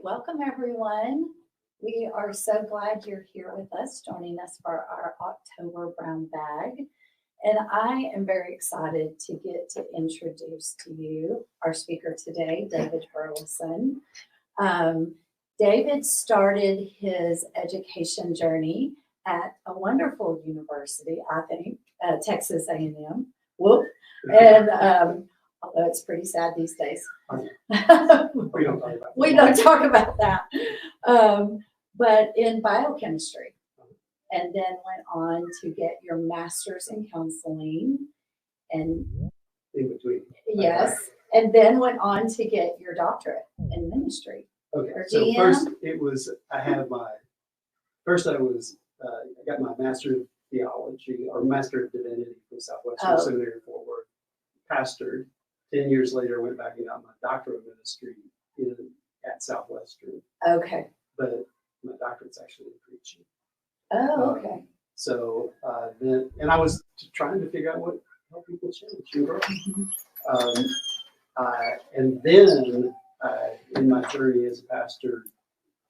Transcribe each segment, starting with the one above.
welcome everyone. We are so glad you're here with us, joining us for our October Brown Bag. And I am very excited to get to introduce to you our speaker today, David Burleson. David started his education journey at a wonderful university, I think, Texas A&M. Whoop. And although it's pretty sad these days. We don't talk about that. But in biochemistry, and then went on to get your master's in counseling, and in between. Yes, and then went on to get your doctorate in ministry. Okay, so first it was I got my Master of Theology or Master of Divinity from Southwestern Seminary in Fort Worth. Pastored. 10 years later, I went back and got my doctorate of ministry at Southwestern. Okay. But my doctorate's actually in preaching. Oh, okay. So then, and I was trying to figure out what help people change and grow. And then in my journey as a pastor,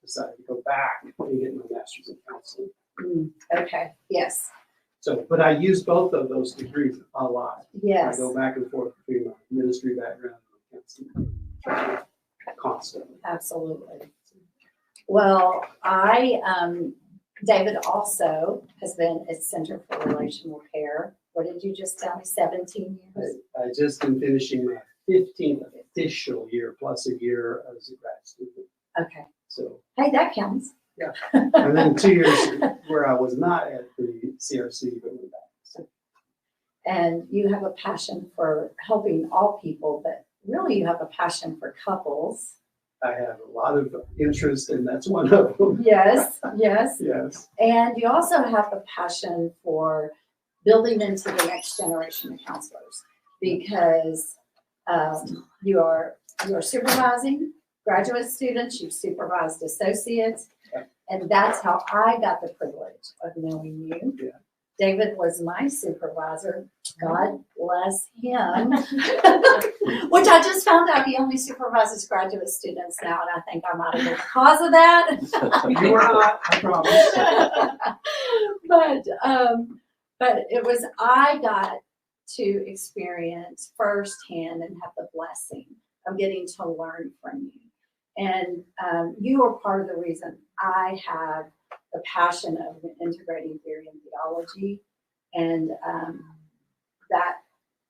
decided to go back and get my master's in counseling. Okay. Yes. So, but I use both of those degrees a lot. Yes. I go back and forth between my ministry background and counseling constantly. Absolutely. Well, David also has been at Center for Relational Care. What did you just tell me? 17 years? I just am finishing my 15th official year plus a year as a grad student. Okay. So. Hey, that counts. Yeah. And then 2 years where I was not at the CRC, but went back. So. And you have a passion for helping all people, but really you have a passion for couples. I have a lot of interest, and that's one of them. Yes, yes. Yes. And you also have a passion for building into the next generation of counselors, because you are supervising graduate students, you've supervised associates, and that's how I got the privilege of knowing you. Yeah. David was my supervisor. God bless him. Which I just found out he only supervises graduate students now, and I think I might have been the cause of that. You were not, I promise. But it was, I got to experience firsthand and have the blessing of getting to learn from you. And you are part of the reason I have the passion of integrating theory and theology, and that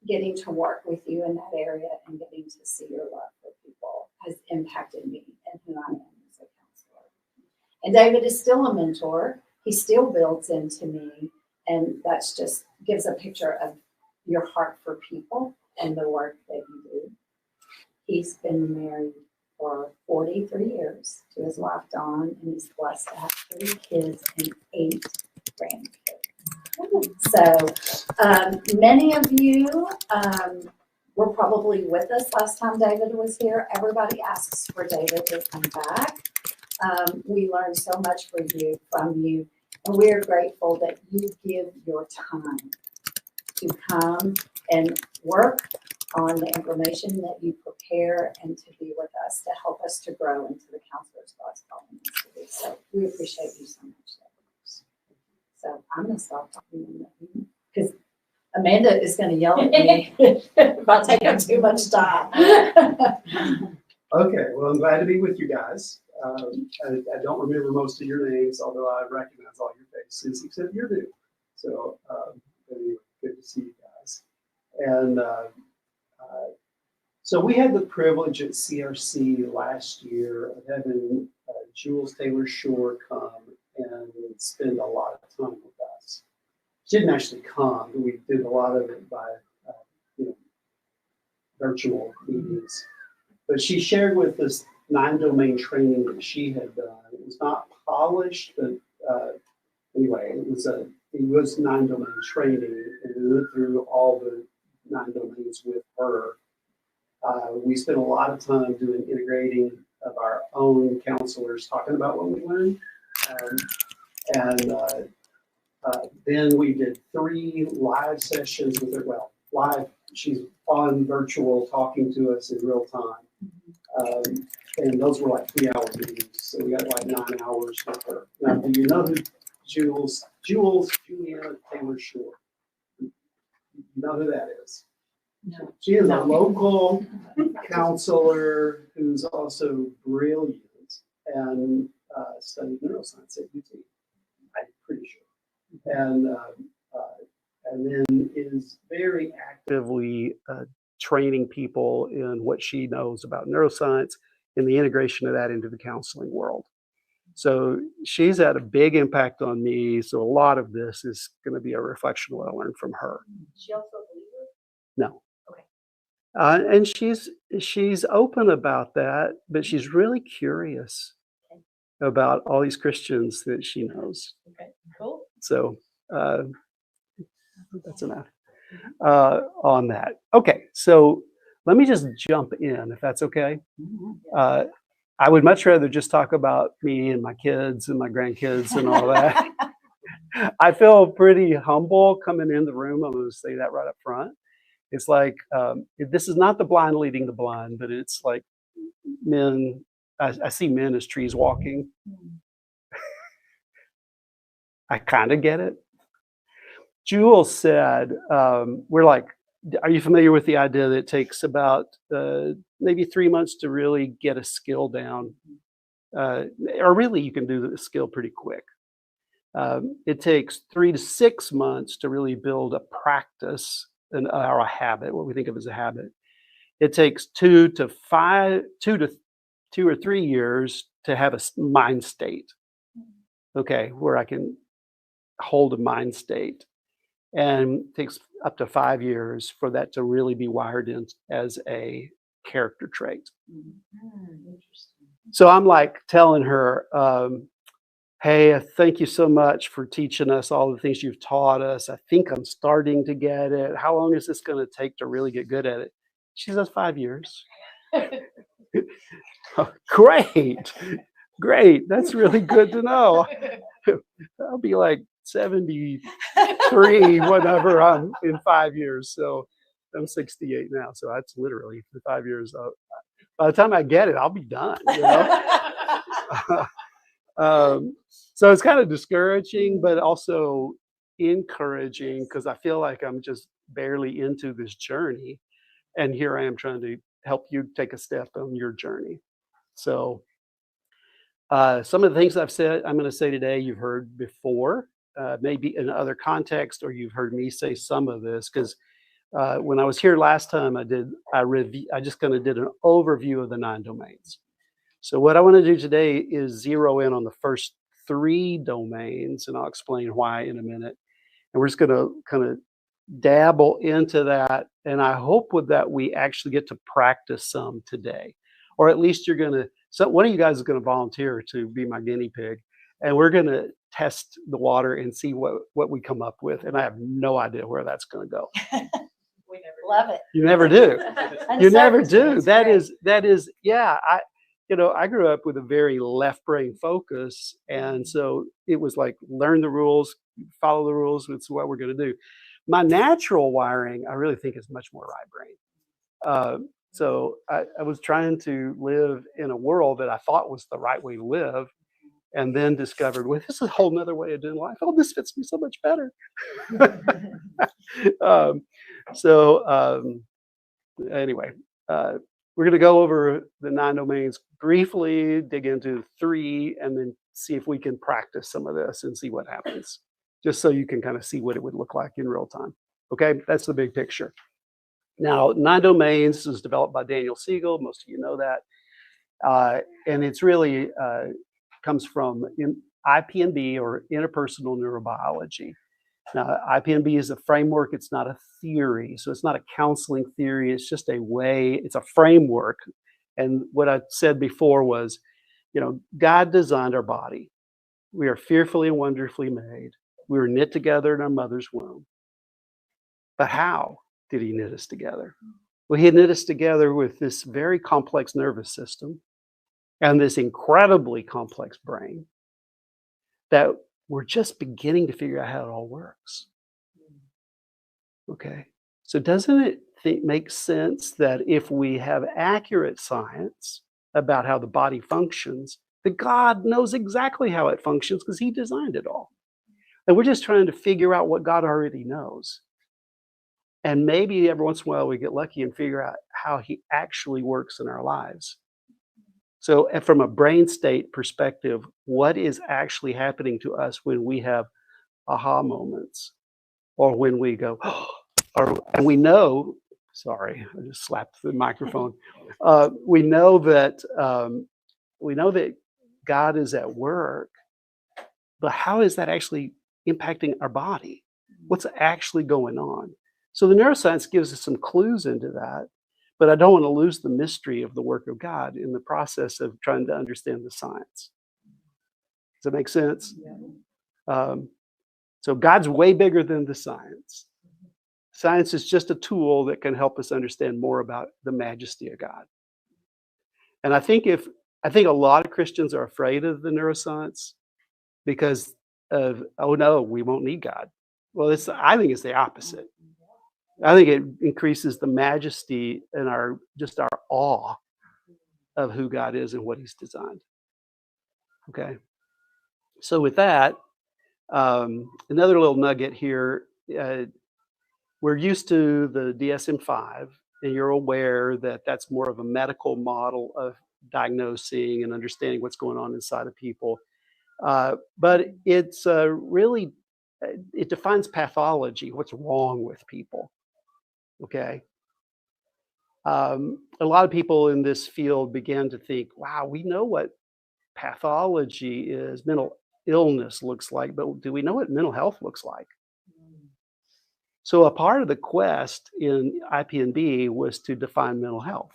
getting to work with you in that area and getting to see your love for people has impacted me and who I am as a counselor. And David is still a mentor. He still builds into me, and that's just gives a picture of your heart for people and the work that you do. He's been married for 43 years to his wife, Dawn, and he's blessed to have 3 kids and 8 grandkids. So many of you were probably with us last time David was here. Everybody asks for David to come back. We learned so much from you, and we are grateful that you give your time to come and work on the information that you prepare and to be with us, to help us to grow into the counselors God's calling us to be. So we appreciate you so much. So I'm going to stop talking because Amanda is going to yell at me if I take up too much time. Okay, well, I'm glad to be with you guys. I don't remember most of your names, although I recognize all your faces except your new. So anyway, good to see you guys. And so we had the privilege at CRC last year of having Jules Taylor Shore come and spend a lot of time with us. She didn't actually come, but we did a lot of it by virtual meetings. But she shared with us 9-domain training that she had done. It was not polished, but anyway, it was 9-domain training, and we went through all the 9 domains with her. We spent a lot of time doing integrating of our own counselors, talking about what we learned. Then we did 3 live sessions with her. Well, live, she's on virtual talking to us in real time. And those were like 3-hour meetings, so we got like 9 hours with her. Now, do you know who Juliana Taylor Shore? You know who that is? No. She is a local counselor who's also brilliant and studied neuroscience at UT, I'm pretty sure. And then is very actively training people in what she knows about neuroscience and the integration of that into the counseling world. So she's had a big impact on me. So a lot of this is going to be a reflection of what I learned from her. She also a believer? No. Okay. And she's open about that, but she's really curious about all these Christians that she knows. Okay, cool. So that's enough on that. Okay, so let me just jump in, if that's okay. I would much rather just talk about me and my kids and my grandkids and all that. I feel pretty humble coming in the room. I'm going to say that right up front. It's like, this is not the blind leading the blind, but it's like men, I see men as trees walking. I kind of get it. Jewel said, we're like, are you familiar with the idea that it takes about maybe 3 months to really get a skill down? Or really you can do the skill pretty quick. It takes 3 to 6 months to really build a practice or a habit, what we think of as a habit. It takes 2 to 2 or 3 years to have a mind state. Okay, where I can hold a mind state. And it takes up to 5 years for that to really be wired in as a character trait. Interesting. So I'm like telling her, hey, thank you so much for teaching us all the things you've taught us. I think I'm starting to get it. How long is this going to take to really get good at it? She says 5 years. Great. That's really good to know. I'll be like 73 whenever I'm in 5 years. So I'm 68 now. So that's literally 5 years. By the time I get it, I'll be done. You know? So it's kind of discouraging, but also encouraging because I feel like I'm just barely into this journey. And here I am trying to help you take a step on your journey. So some of the things I'm going to say today, you've heard before, maybe in other context, or you've heard me say some of this because when I was here last time, I just kind of did an overview of the 9 domains. So what I want to do today is zero in on the first 3 domains, and I'll explain why in a minute. And we're just going to kind of dabble into that, and I hope with that we actually get to practice some today, or at least so one of you guys is going to volunteer to be my guinea pig, and we're going to test the water and see what we come up with. And I have no idea where that's going to go. We never love it. You never do. You never do. That is, yeah. I grew up with a very left brain focus, and so it was like learn the rules, follow the rules. It's what we're going to do. My natural wiring, I really think, is much more right brain. So I was trying to live in a world that I thought was the right way to live, and then discovered, well, this is a whole nother way of doing life. Oh, this fits me so much better. Anyway, we're going to go over the 9 domains briefly, dig into 3, and then see if we can practice some of this and see what happens, just so you can kind of see what it would look like in real time. Okay, that's the big picture. Now, 9 domains is developed by Daniel Siegel. Most of you know that. And it's really comes from IPNB, or Interpersonal Neurobiology. Now, IPNB is a framework. It's not a theory. So it's not a counseling theory. It's just a way. It's a framework. And what I said before was, God designed our body. We are fearfully and wonderfully made. We were knit together in our mother's womb. But how did he knit us together? Well, he knit us together with this very complex nervous system and this incredibly complex brain that we're just beginning to figure out how it all works. Okay. So doesn't it makes sense that if we have accurate science about how the body functions, that God knows exactly how it functions because he designed it all. And we're just trying to figure out what God already knows. And maybe every once in a while we get lucky and figure out how he actually works in our lives. So from a brain state perspective, what is actually happening to us when we have aha moments or when we go, and we know, sorry, I just slapped the microphone. We know that God is at work, but how is that actually impacting our body? What's actually going on? So the neuroscience gives us some clues into that, but I don't want to lose the mystery of the work of God in the process of trying to understand the science. Does that make sense? So God's way bigger than the science. Science is just a tool that can help us understand more about the majesty of God. And I think a lot of Christians are afraid of the neuroscience because of, oh no, we won't need God. Well, I think it's the opposite. I think it increases the majesty and our awe of who God is and what he's designed. Okay. So with that, another little nugget here. We're used to the DSM-5, and you're aware that that's more of a medical model of diagnosing and understanding what's going on inside of people. But it's really, it defines pathology, what's wrong with people. Okay. A lot of people in this field began to think, wow, we know what pathology is, mental illness looks like, but do we know what mental health looks like? So a part of the quest in IPNB was to define mental health.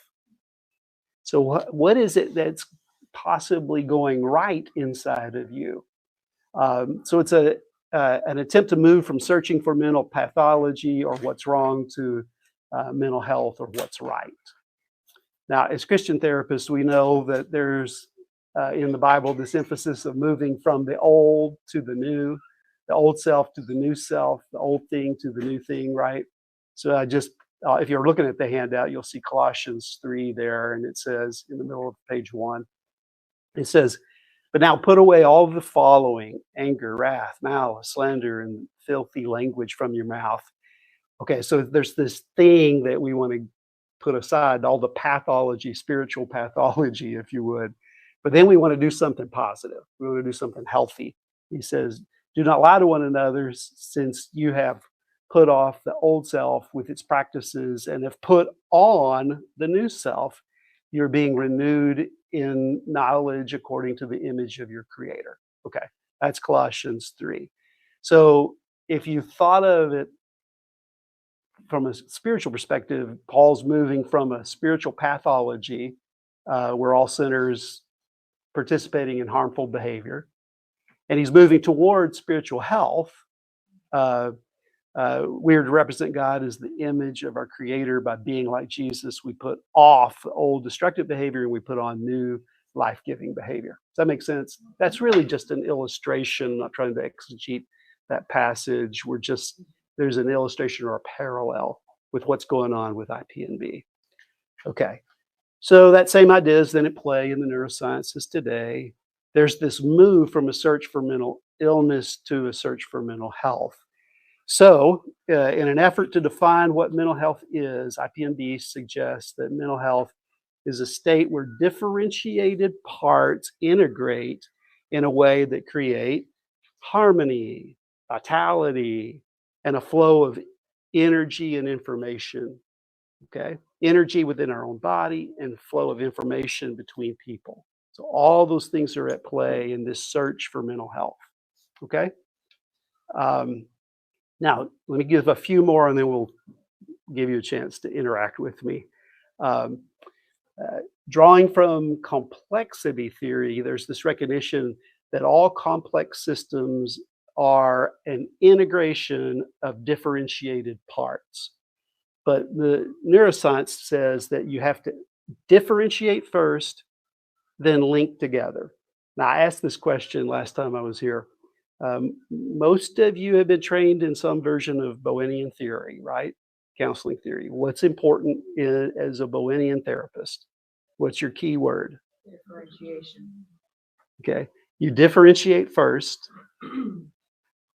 So what is it that's possibly going right inside of you? So it's an attempt to move from searching for mental pathology or what's wrong to mental health or what's right. Now, as Christian therapists, we know that there's in the Bible this emphasis of moving from the old to the new, the old self to the new self, the old thing to the new thing, right? So if you're looking at the handout, you'll see Colossians 3 there, and it says in the middle of page 1, it says, but now put away all of the following: anger, wrath, malice, slander, and filthy language from your mouth. Okay, so there's this thing that we want to put aside, all the pathology, spiritual pathology, if you would. But then we want to do something positive. We want to do something healthy. He says, do not lie to one another, since you have put off the old self with its practices and have put on the new self. You're being renewed in knowledge according to the image of your creator. Okay, that's Colossians 3. So if you thought of it from a spiritual perspective, Paul's moving from a spiritual pathology, we're all sinners participating in harmful behavior, and he's moving towards spiritual health. We're to represent God as the image of our creator by being like Jesus. We put off old destructive behavior and we put on new life-giving behavior. Does that make sense? That's really just an illustration. I'm not trying to exegete that passage. There's an illustration or a parallel with what's going on with IPNB. Okay. So that same idea is then at play in the neurosciences today. There's this move from a search for mental illness to a search for mental health. So in an effort to define what mental health is, IPNB suggests that mental health is a state where differentiated parts integrate in a way that create harmony, vitality, and a flow of energy and information. Okay, energy within our own body and flow of information between people. So all those things are at play in this search for mental health. Okay. Now, let me give a few more and then we'll give you a chance to interact with me. Drawing from complexity theory, there's this recognition that all complex systems are an integration of differentiated parts. But the neuroscience says that you have to differentiate first, then link together. Now, I asked this question last time I was here. Most of you have been trained in some version of Bowenian theory, right? counseling theory. What's important as a Bowenian therapist? What's your key word? Differentiation. Okay. You differentiate first,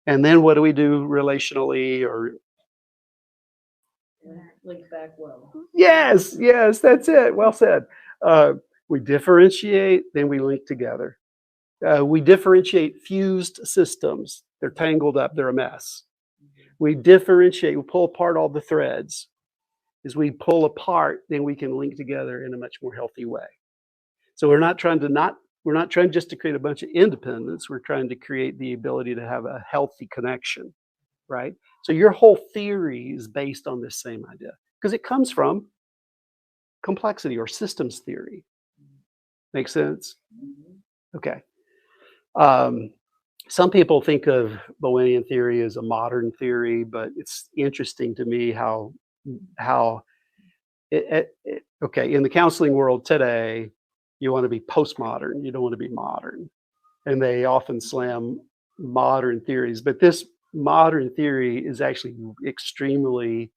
and then what do we do relationally? Or Link back well. yes, that's it. Well said. We differentiate, then we link together. We differentiate fused systems. They're tangled up. They're a mess. We differentiate. We pull apart all the threads. As we pull apart, then we can link together in a much more healthy way. So we're not trying just to create a bunch of independence. We're trying to create the ability to have a healthy connection, right? So your whole theory is based on this same idea because it comes from complexity or systems theory. Make sense? Okay. Some people think of Bowenian theory as a modern theory, but it's interesting to me how okay, in the counseling world today, you want to be postmodern, you don't want to be modern. And they often slam modern theories, but this modern theory is actually extremely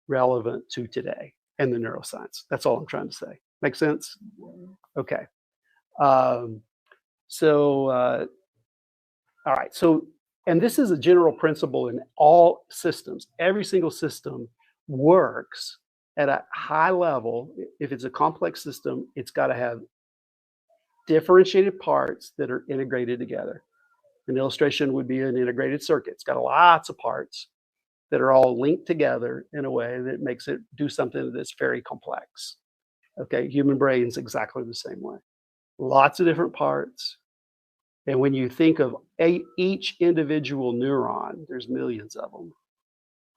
relevant to today and the neuroscience. That's all I'm trying to say. Make sense? Okay. All right. So, and this is a general principle in all systems. Every single system works at a high level. If it's a complex system, it's got to have differentiated parts that are integrated together. An illustration would be an integrated circuit. It's got lots of parts that are all linked together in a way that makes it do something that's very complex. Okay, human brain's exactly the same way. Lots of different parts. And when you think of each individual neuron, there's millions of them,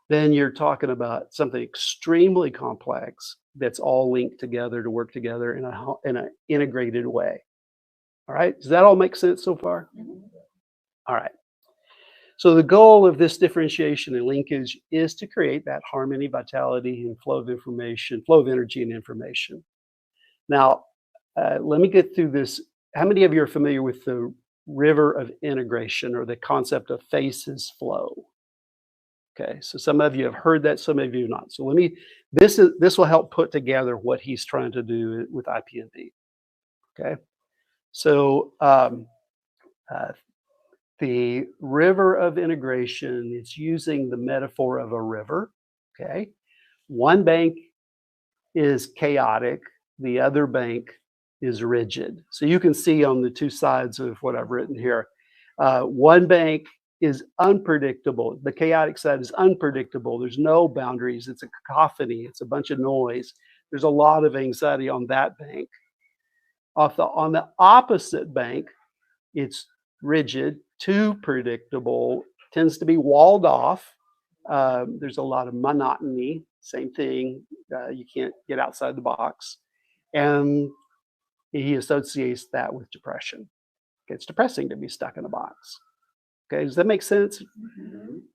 then you're talking about something extremely complex that's all linked together to work together in an integrated way. All right, does that all make sense so far? All right. So the goal of this differentiation and linkage is to create that harmony, vitality, and flow of information, flow of energy and information. Now, let me get through this. How many of you are familiar with the river of integration or the concept of phases flow? Okay, so some of you have heard that, some of you not. So this will help put together what he's trying to do with IPND. Okay, so the river of integration is using the metaphor of a river. Okay, one bank is chaotic, the other bank is rigid. So you can see on the two sides of what I've written here, one bank is unpredictable. The chaotic side is unpredictable. There's no boundaries. It's a cacophony. It's a bunch of noise. There's a lot of anxiety on that bank. On the opposite bank, it's rigid, too predictable, tends to be walled off. There's a lot of monotony, same thing. You can't get outside the box. And he associates that with depression. It's depressing to be stuck in a box. Okay, does that make sense?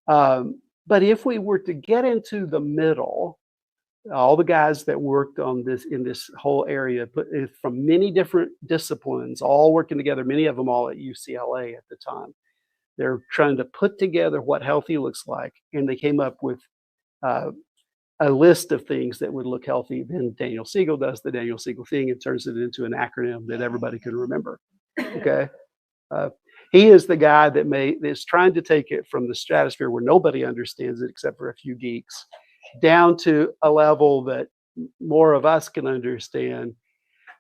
But if we were to get into the middle, all the guys that worked on this in this whole area from many different disciplines, all working together, many of them all at UCLA at the time. They're trying to put together what healthy looks like, and they came up with a list of things that would look healthy. Then Daniel Siegel does the Daniel Siegel thing and turns it into an acronym that everybody can remember. Okay. He is the guy that's trying to take it from the stratosphere where nobody understands it except for a few geeks, down to a level that more of us can understand.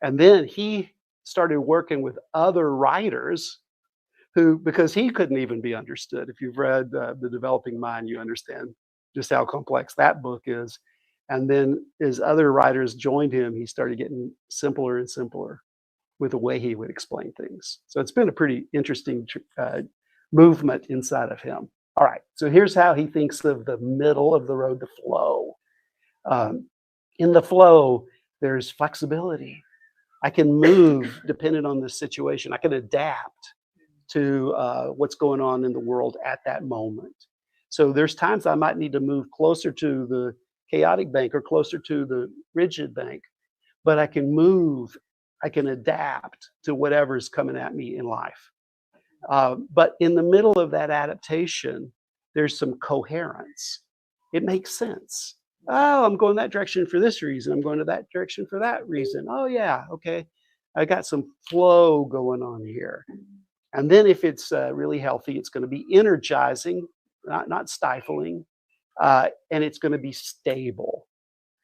And then he started working with other writers because he couldn't even be understood. If you've read The Developing Mind, you understand just how complex that book is. And then as other writers joined him, he started getting simpler and simpler with the way he would explain things. So it's been a pretty interesting movement inside of him. All right, so here's how he thinks of the middle of the road, the flow. In the flow, there's flexibility. I can move depending on the situation. I can adapt to what's going on in the world at that moment. So there's times I might need to move closer to the chaotic bank or closer to the rigid bank, but I can move, I can adapt to whatever's coming at me in life. But in the middle of that adaptation, there's some coherence. It makes sense. Oh, I'm going that direction for this reason. I'm going to that direction for that reason. Oh, yeah. Okay. I got some flow going on here. And then if it's really healthy, it's going to be energizing, not stifling, and it's going to be stable.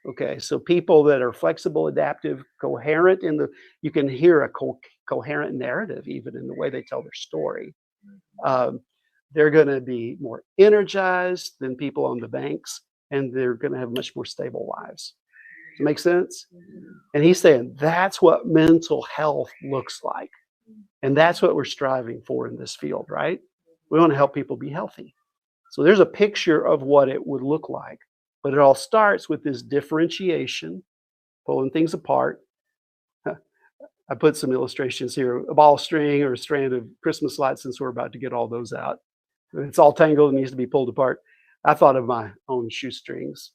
Okay. So people that are flexible, adaptive, coherent you can hear a coherent narrative even in the way they tell their story. Um, they're going to be more energized than people on the banks, and they're going to have much more stable lives. Does it make sense? And he's saying that's what mental health looks like. And that's what we're striving for in this field, right? We want to help people be healthy. So there's a picture of what it would look like. But it all starts with this differentiation, pulling things apart. I put some illustrations here, a ball string or a strand of Christmas lights, since we're about to get all those out. It's all tangled and needs to be pulled apart. I thought of my own shoestrings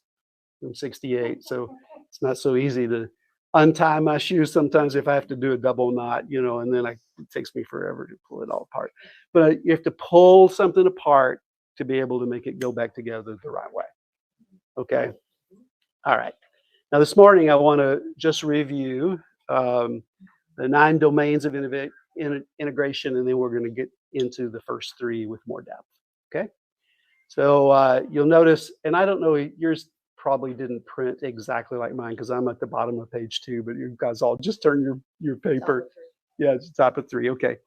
from '68, so it's not so easy to untie my shoes sometimes if I have to do a double knot, and then it takes me forever to pull it all apart. But you have to pull something apart to be able to make it go back together the right way. Okay? All right. Now, this morning, I want to just review the 9 domains of integration, and then we're going to get into the first 3 with more depth. Okay? So you'll notice, and I don't know, yours probably didn't print exactly like mine because I'm at the bottom of page 2, but you guys all just turn your paper. Yeah, it's top of 3. Okay.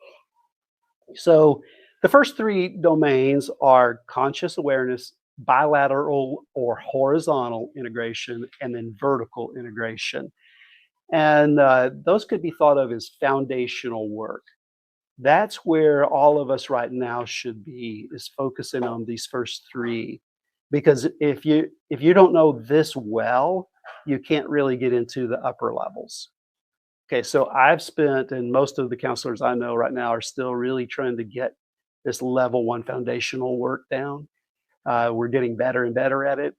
So the first 3 domains are conscious awareness, bilateral or horizontal integration, and then vertical integration. And those could be thought of as foundational work. That's where all of us right now should be, is focusing on these first 3. Because if you don't know this well, you can't really get into the upper levels. Okay, so I've spent, and most of the counselors I know right now are still really trying to get this level 1 foundational work down. We're getting better and better at it.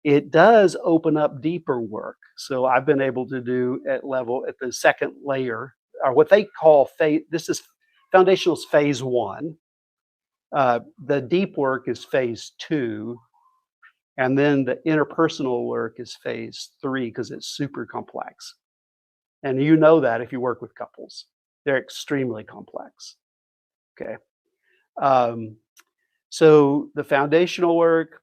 It does open up deeper work. So I've been able to do at the second layer, or what they call this is foundational's phase 1. The deep work is phase 2. And then the interpersonal work is phase 3 because it's super complex. And you know that if you work with couples, they're extremely complex. Okay. So the foundational work,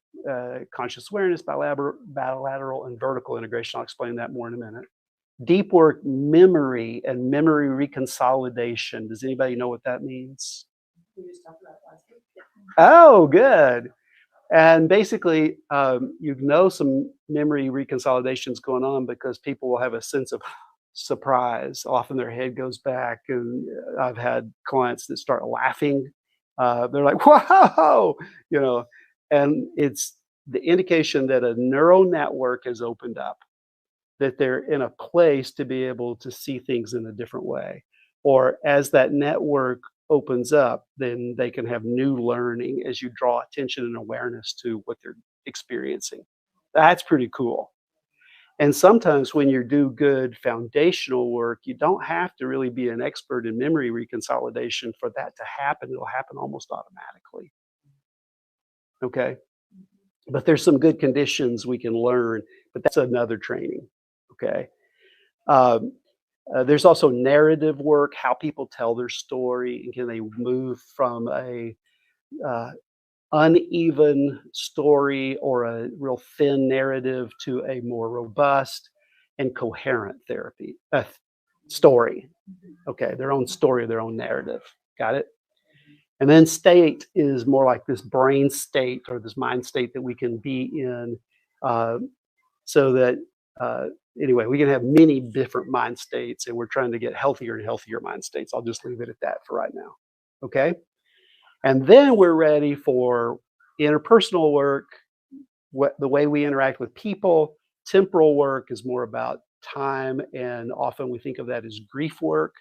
conscious awareness, bilateral, and vertical integration. I'll explain that more in a minute. Deep work, memory, and memory reconsolidation. Does anybody know what that means? We just talked about last week. Oh, good. And basically, some memory reconsolidation is going on because people will have a sense of surprise. Often their head goes back, and I've had clients that start laughing. They're like, "Whoa!" And it's the indication that a neural network has opened up, that they're in a place to be able to see things in a different way. Or as that network opens up, then they can have new learning as you draw attention and awareness to what they're experiencing. That's pretty cool. And sometimes when you do good foundational work, you don't have to really be an expert in memory reconsolidation for that to happen. It'll happen almost automatically. Okay. But there's some good conditions we can learn, but that's another training. Okay. There's also narrative work, how people tell their story, and can they move from a uneven story or a real thin narrative to a more robust and coherent story. Okay, their own story, their own narrative. Got it? And then state is more like this brain state or this mind state that we can be in, so that anyway, we can have many different mind states, and we're trying to get healthier and healthier mind states. I'll just leave it at that for right now. Okay. And then we're ready for interpersonal work, the way we interact with people. Temporal work is more about time, and often we think of that as grief work,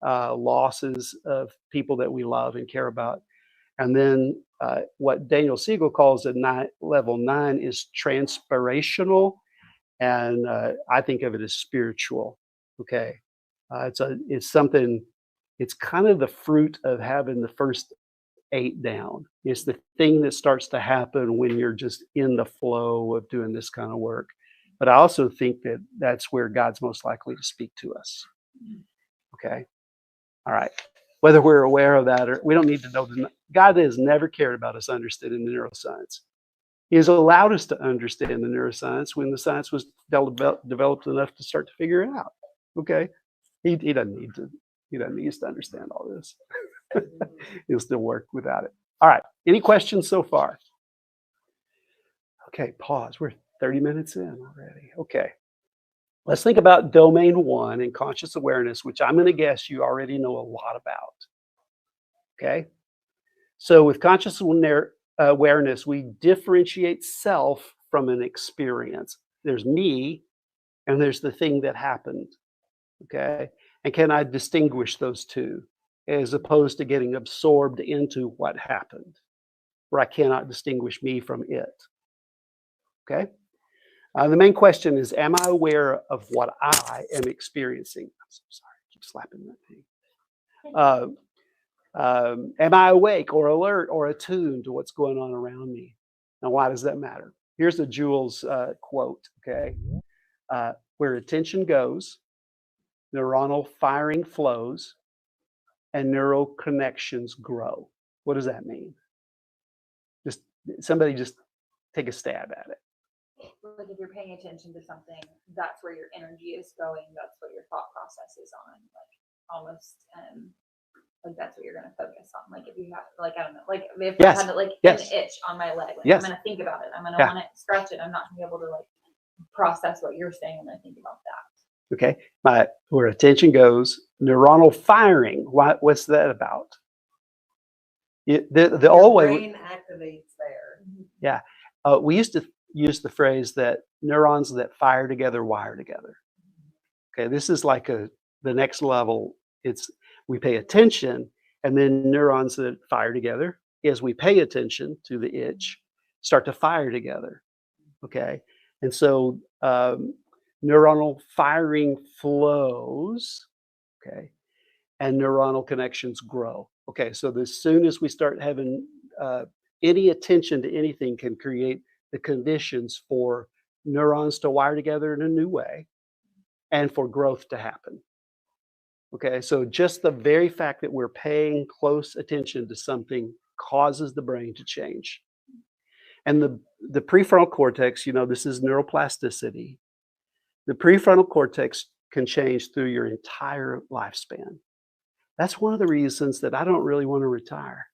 losses of people that we love and care about. And then what Daniel Siegel calls level 9 is transpirational, and I think of it as spiritual. Okay, it's something. It's kind of the fruit of having the first 8 down. It's the thing that starts to happen when you're just in the flow of doing this kind of work. But I also think that that's where God's most likely to speak to us. Okay? All right. Whether we're aware of that or we don't need to know. God has never cared about us understanding the neuroscience. He has allowed us to understand the neuroscience when the science was developed enough to start to figure it out. Okay? He doesn't need to. He doesn't need us to understand all this. He'll still work without it. All right. Any questions so far? Okay, pause. We're 30 minutes in already. Okay. Let's think about domain 1 in conscious awareness, which I'm going to guess you already know a lot about. Okay? So with conscious awareness, we differentiate self from an experience. There's me, and there's the thing that happened. Okay? And can I distinguish those two as opposed to getting absorbed into what happened, where I cannot distinguish me from it? Okay? The main question is, am I aware of what I am experiencing? I'm so sorry, I keep slapping that thing. Am I awake or alert or attuned to what's going on around me? Now, why does that matter? Here's a Jules quote, okay? Where attention goes, neuronal firing flows, and neural connections grow. What does that mean? Somebody just take a stab at it. Like if you're paying attention to something, that's where your energy is going. That's what your thought process is on. Like almost, like that's what you're going to focus on. Like if you have, like I don't know, like if Yes. I had like Yes. an itch on my leg, like Yes. I'm going to think about it. I'm going to Yeah. want to scratch it. I'm not going to be able to like process what you're saying when I think about that. Okay, where attention goes, neuronal firing. What's that about? The old way. Brain activates there. Yeah, we used to use the phrase that neurons that fire together wire together. Okay, this is like the next level. It's we pay attention, and then neurons that fire together as we pay attention to the itch start to fire together. Okay, and so neuronal firing flows. Okay, and neuronal connections grow. Okay, so as soon as we start having any attention to anything can create the conditions for neurons to wire together in a new way and for growth to happen. Okay, so just the very fact that we're paying close attention to something causes the brain to change. And the prefrontal cortex, this is neuroplasticity. The prefrontal cortex can change through your entire lifespan. That's one of the reasons that I don't really want to retire.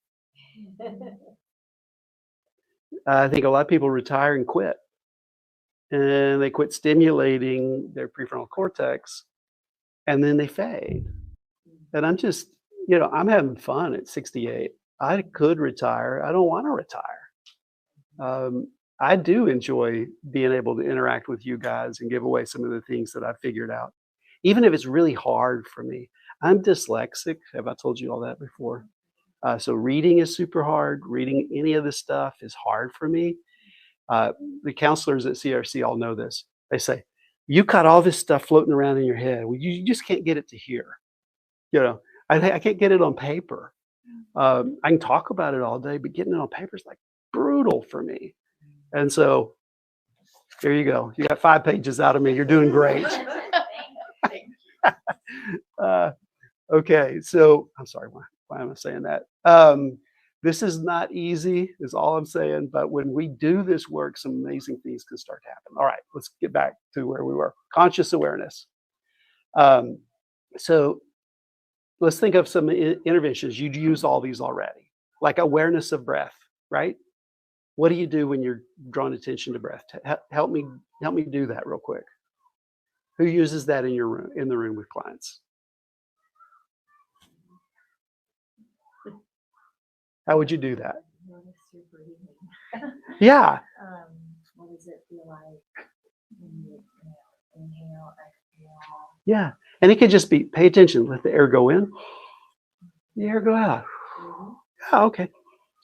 I think a lot of people retire and quit. And they quit stimulating their prefrontal cortex, and then they fade. And I'm just, I'm having fun at 68. I could retire. I don't want to retire. I do enjoy being able to interact with you guys and give away some of the things that I've figured out, even if it's really hard for me. I'm dyslexic. Have I told you all that before? So reading is super hard. Reading any of this stuff is hard for me. The counselors at CRC all know this. They say, you got all this stuff floating around in your head. Well, you just can't get it to here. I can't get it on paper. I can talk about it all day, but getting it on paper is like brutal for me. And so there you go. You got 5 pages out of me. You're doing great. Okay, so I'm sorry, why am I saying that? This is not easy, is all I'm saying, but when we do this work, some amazing things can start to happen. All right, let's get back to where we were. Conscious awareness. So let's think of some interventions. You'd use all these already, like awareness of breath, right? What do you do when you're drawing attention to breath? Help me do that real quick. Who uses that in the room with clients? How would you do that? Notice your breathing. Yeah. What does it feel like when you inhale, exhale? Yeah. And it could just be pay attention. Let the air go in. The air go out. Yeah, okay.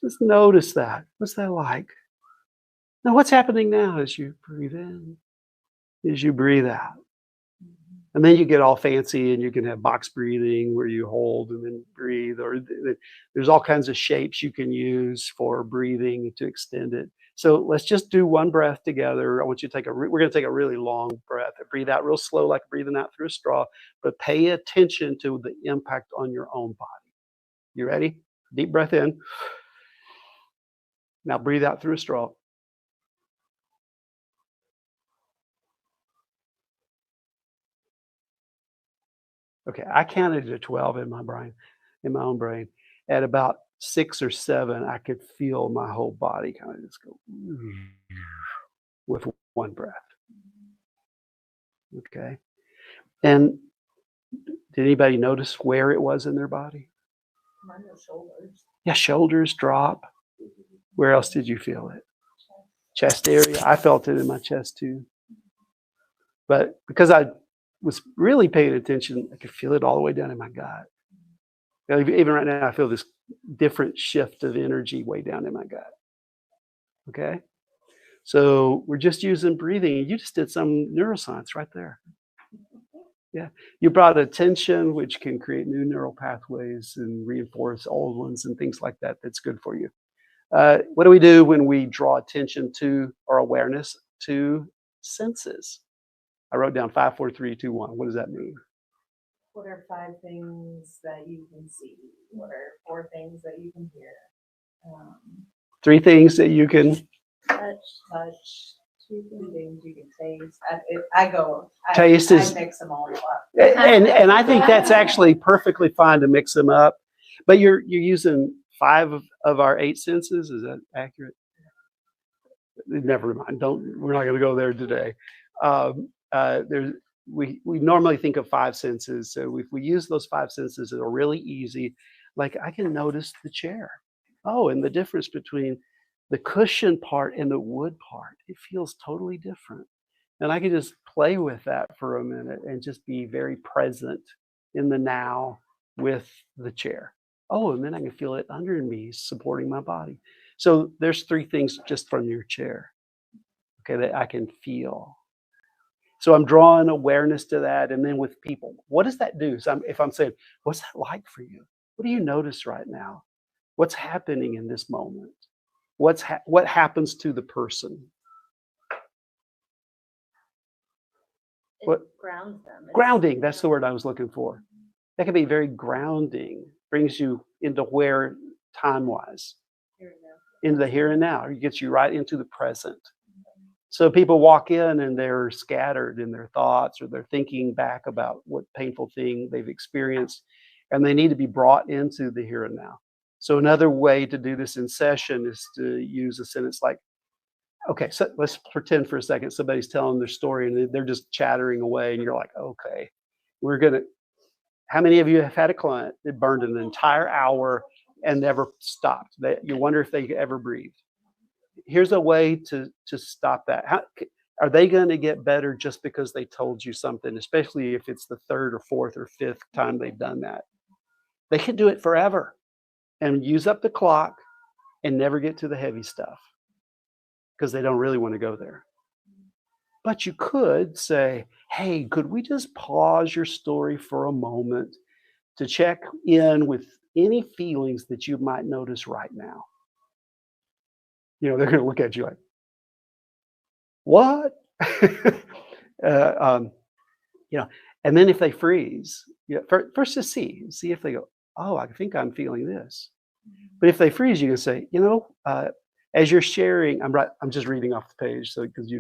Just notice that. What's that like? Now, what's happening now as you breathe in, as you breathe out? And then you get all fancy and you can have box breathing where you hold and then breathe, or there's all kinds of shapes you can use for breathing to extend it. So let's just do one breath together. I want you to we're going to take a really long breath. Breathe out real slow, like breathing out through a straw, but pay attention to the impact on your own body. You ready? Deep breath in. Now breathe out through a straw. Okay, I counted to 12 in my brain, in my own brain. At about 6 or 7, I could feel my whole body kind of just go with one breath. Okay. And did anybody notice where it was in their body? Mine was shoulders. Yeah, shoulders drop. Where else did you feel it? Chest area. I felt it in my chest too. But because I was really paying attention, I could feel it all the way down in my gut. Even right now, I feel this different shift of energy way down in my gut. Okay? So we're just using breathing. You just did some neuroscience right there. Yeah. You brought attention, which can create new neural pathways and reinforce old ones and things like that. That's good for you. What do we do when we draw attention to our awareness to senses? I wrote down 5, 4, 3, 2, 1. What does that mean? What are 5 things that you can see? What are 4 things that you can hear? 3 things that you can Touch. 2 things you can taste. Taste is- I mix them all up. and I think that's actually perfectly fine to mix them up. But you're using 5 of our 8 senses. Is that accurate? Never mind. We're not going to go there today. We normally think of 5 senses. So if we use those 5 senses, they're really easy. Like I can notice the chair. Oh, and the difference between the cushion part and the wood part, it feels totally different. And I can just play with that for a minute and just be very present in the now with the chair. Oh, and then I can feel it under me supporting my body. So there's 3 things just from your chair, okay, that I can feel. So I'm drawing awareness to that. And then with people, what does that do? So if I'm saying, what's that like for you? What do you notice right now? What's happening in this moment? What happens to the person? It What? grounds them. Grounding, that's the word I was looking for. That can be very grounding, brings you into where time-wise, into the here and now. It gets you right into the present. So people walk in and they're scattered in their thoughts, or they're thinking back about what painful thing they've experienced, and they need to be brought into the here and now. So another way to do this in session is to use a sentence like, okay, so let's pretend for a second somebody's telling their story and they're just chattering away, and you're like, okay, how many of you have had a client that burned an entire hour and never stopped? You wonder if they ever breathed. Here's a way to stop that. Are they going to get better just because they told you something, especially if it's the 3rd or 4th or 5th time they've done that? They can do it forever and use up the clock and never get to the heavy stuff because they don't really want to go there. But you could say, hey, could we just pause your story for a moment to check in with any feelings that you might notice right now? They're going to look at you like, what? And then if they freeze, first to see if they go, oh, I think I'm feeling this. But if they freeze, you can say, as you're sharing, I'm just reading off the page, so because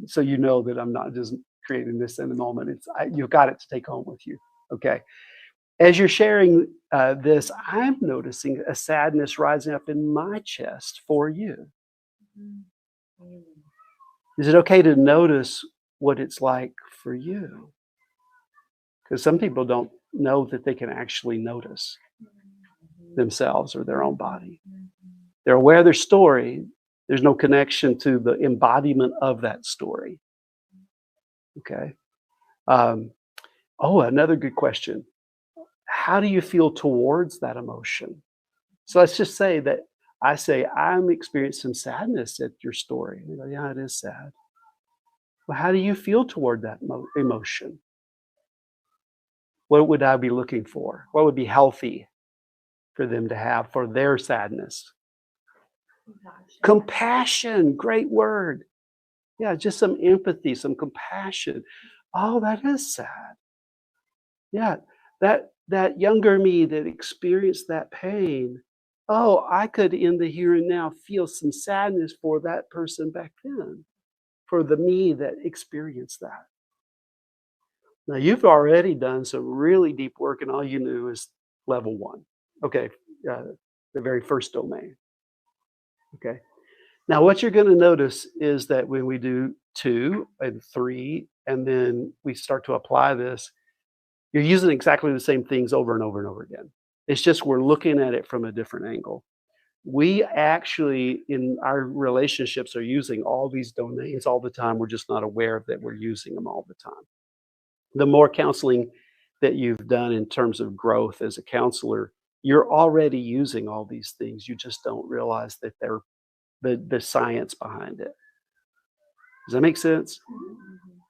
so you know that I'm not just creating this in the moment. You've got it to take home with you. Okay. As you're sharing this, I'm noticing a sadness rising up in my chest for you. Is it okay to notice what it's like for you? Because some people don't know that they can actually notice themselves or their own body. They're aware of their story. There's no connection to the embodiment of that story. Okay. Another good question. How do you feel towards that emotion? So let's just say that I say, I'm experiencing some sadness at your story. And they go, yeah, it is sad. Well, how do you feel toward that emotion? What would I be looking for? What would be healthy for them to have for their sadness? Compassion, great word. Yeah, just some empathy, some compassion. Oh, that is sad. Yeah, that younger me that experienced that pain. Oh, I could in the here and now feel some sadness for that person back then, for the me that experienced that. Now you've already done some really deep work, and all you knew is level 1. Okay, the very first domain. Okay. Now, what you're going to notice is that when we do 2 and 3, and then we start to apply this, you're using exactly the same things over and over and over again. It's just we're looking at it from a different angle. We actually, in our relationships, are using all these domains all the time. We're just not aware that we're using them all the time. The more counseling that you've done in terms of growth as a counselor, you're already using all these things. You just don't realize that they're the science behind it. Does that make sense?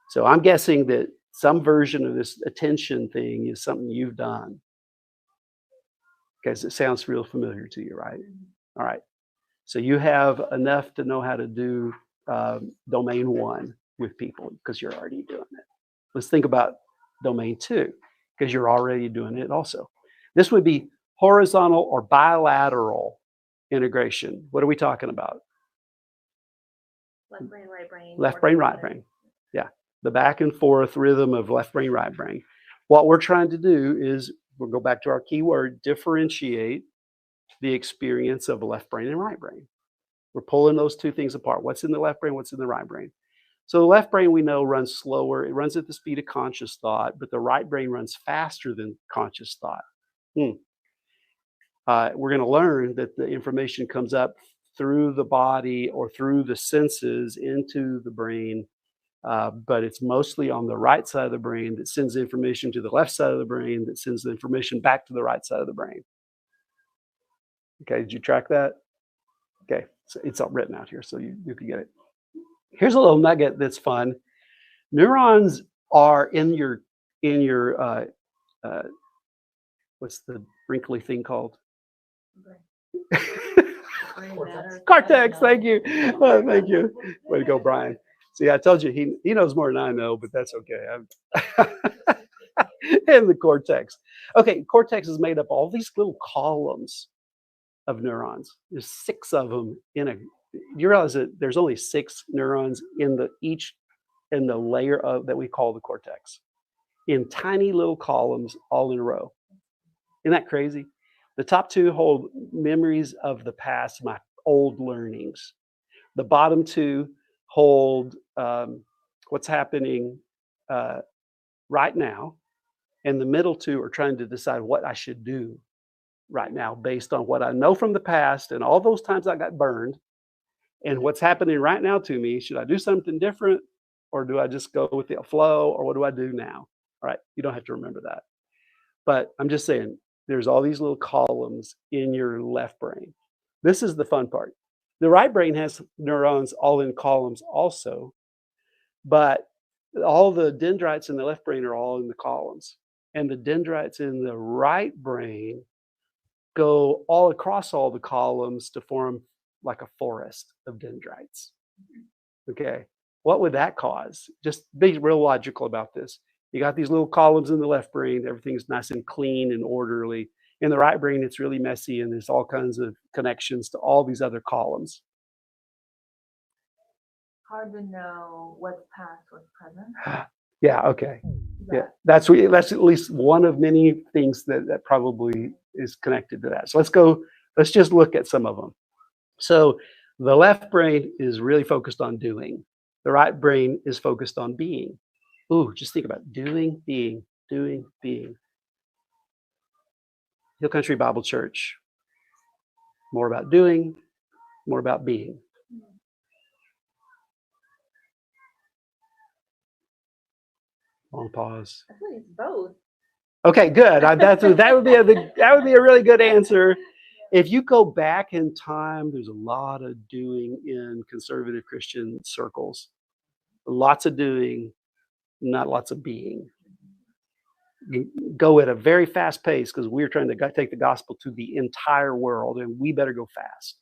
So I'm guessing that some version of this attention thing is something you've done, because it sounds real familiar to you, right? All right. So you have enough to know how to do domain 1 with people because you're already doing it. Let's think about domain 2 because you're already doing it also. This would be horizontal or bilateral integration. What are we talking about? Left brain, right brain. Left brain, right brain. Yeah. The back and forth rhythm of left brain, right brain. What we're trying to do is, we'll go back to our key word, differentiate the experience of left brain and right brain. We're pulling those two things apart. What's in the left brain? What's in the right brain? So the left brain, we know, runs slower. It runs at the speed of conscious thought, but the right brain runs faster than conscious thought. We're going to learn that the information comes up through the body or through the senses into the brain, but it's mostly on the right side of the brain that sends the information to the left side of the brain that sends the information back to the right side of the brain. Okay, did you track that? Okay, so it's all written out here, so you can get it. Here's a little nugget that's fun. Neurons are in your what's the wrinkly thing called? Cortex. Thank you. Thank you. Way to go, Brian. See, I told you he knows more than I know, but that's okay. And the cortex. Okay, cortex is made up of all these little columns of neurons. There's 6 of them in a. You realize that there's only 6 neurons in the layer of that we call the cortex, in tiny little columns all in a row. Isn't that crazy? The top 2 hold memories of the past, my old learnings. The bottom 2 hold what's happening right now, and the middle 2 are trying to decide what I should do right now based on what I know from the past and all those times I got burned, and what's happening right now to me. Should I do something different, or do I just go with the flow, or what do I do now? All right, you don't have to remember that. But I'm just saying, there's all these little columns in your left brain. This is the fun part. The right brain has neurons all in columns also, but all the dendrites in the left brain are all in the columns. And the dendrites in the right brain go all across all the columns to form like a forest of dendrites. Okay, what would that cause? Just be real logical about this. You got these little columns in the left brain, everything's nice and clean and orderly. In the right brain, it's really messy and there's all kinds of connections to all these other columns. Hard to know what's past, what's present. Yeah, okay. Yeah, that's at least one of many things that probably is connected to that. So let's just look at some of them. So the left brain is really focused on doing. The right brain is focused on being. Ooh, just think about doing, being. Hill Country Bible Church. More about doing, more about being. Long pause. I think it's both. Okay, good. That would be a really good answer. If you go back in time, there's a lot of doing in conservative Christian circles. Lots of doing, not lots of being. go at a very fast pace because we're trying to take the gospel to the entire world, and we better go fast.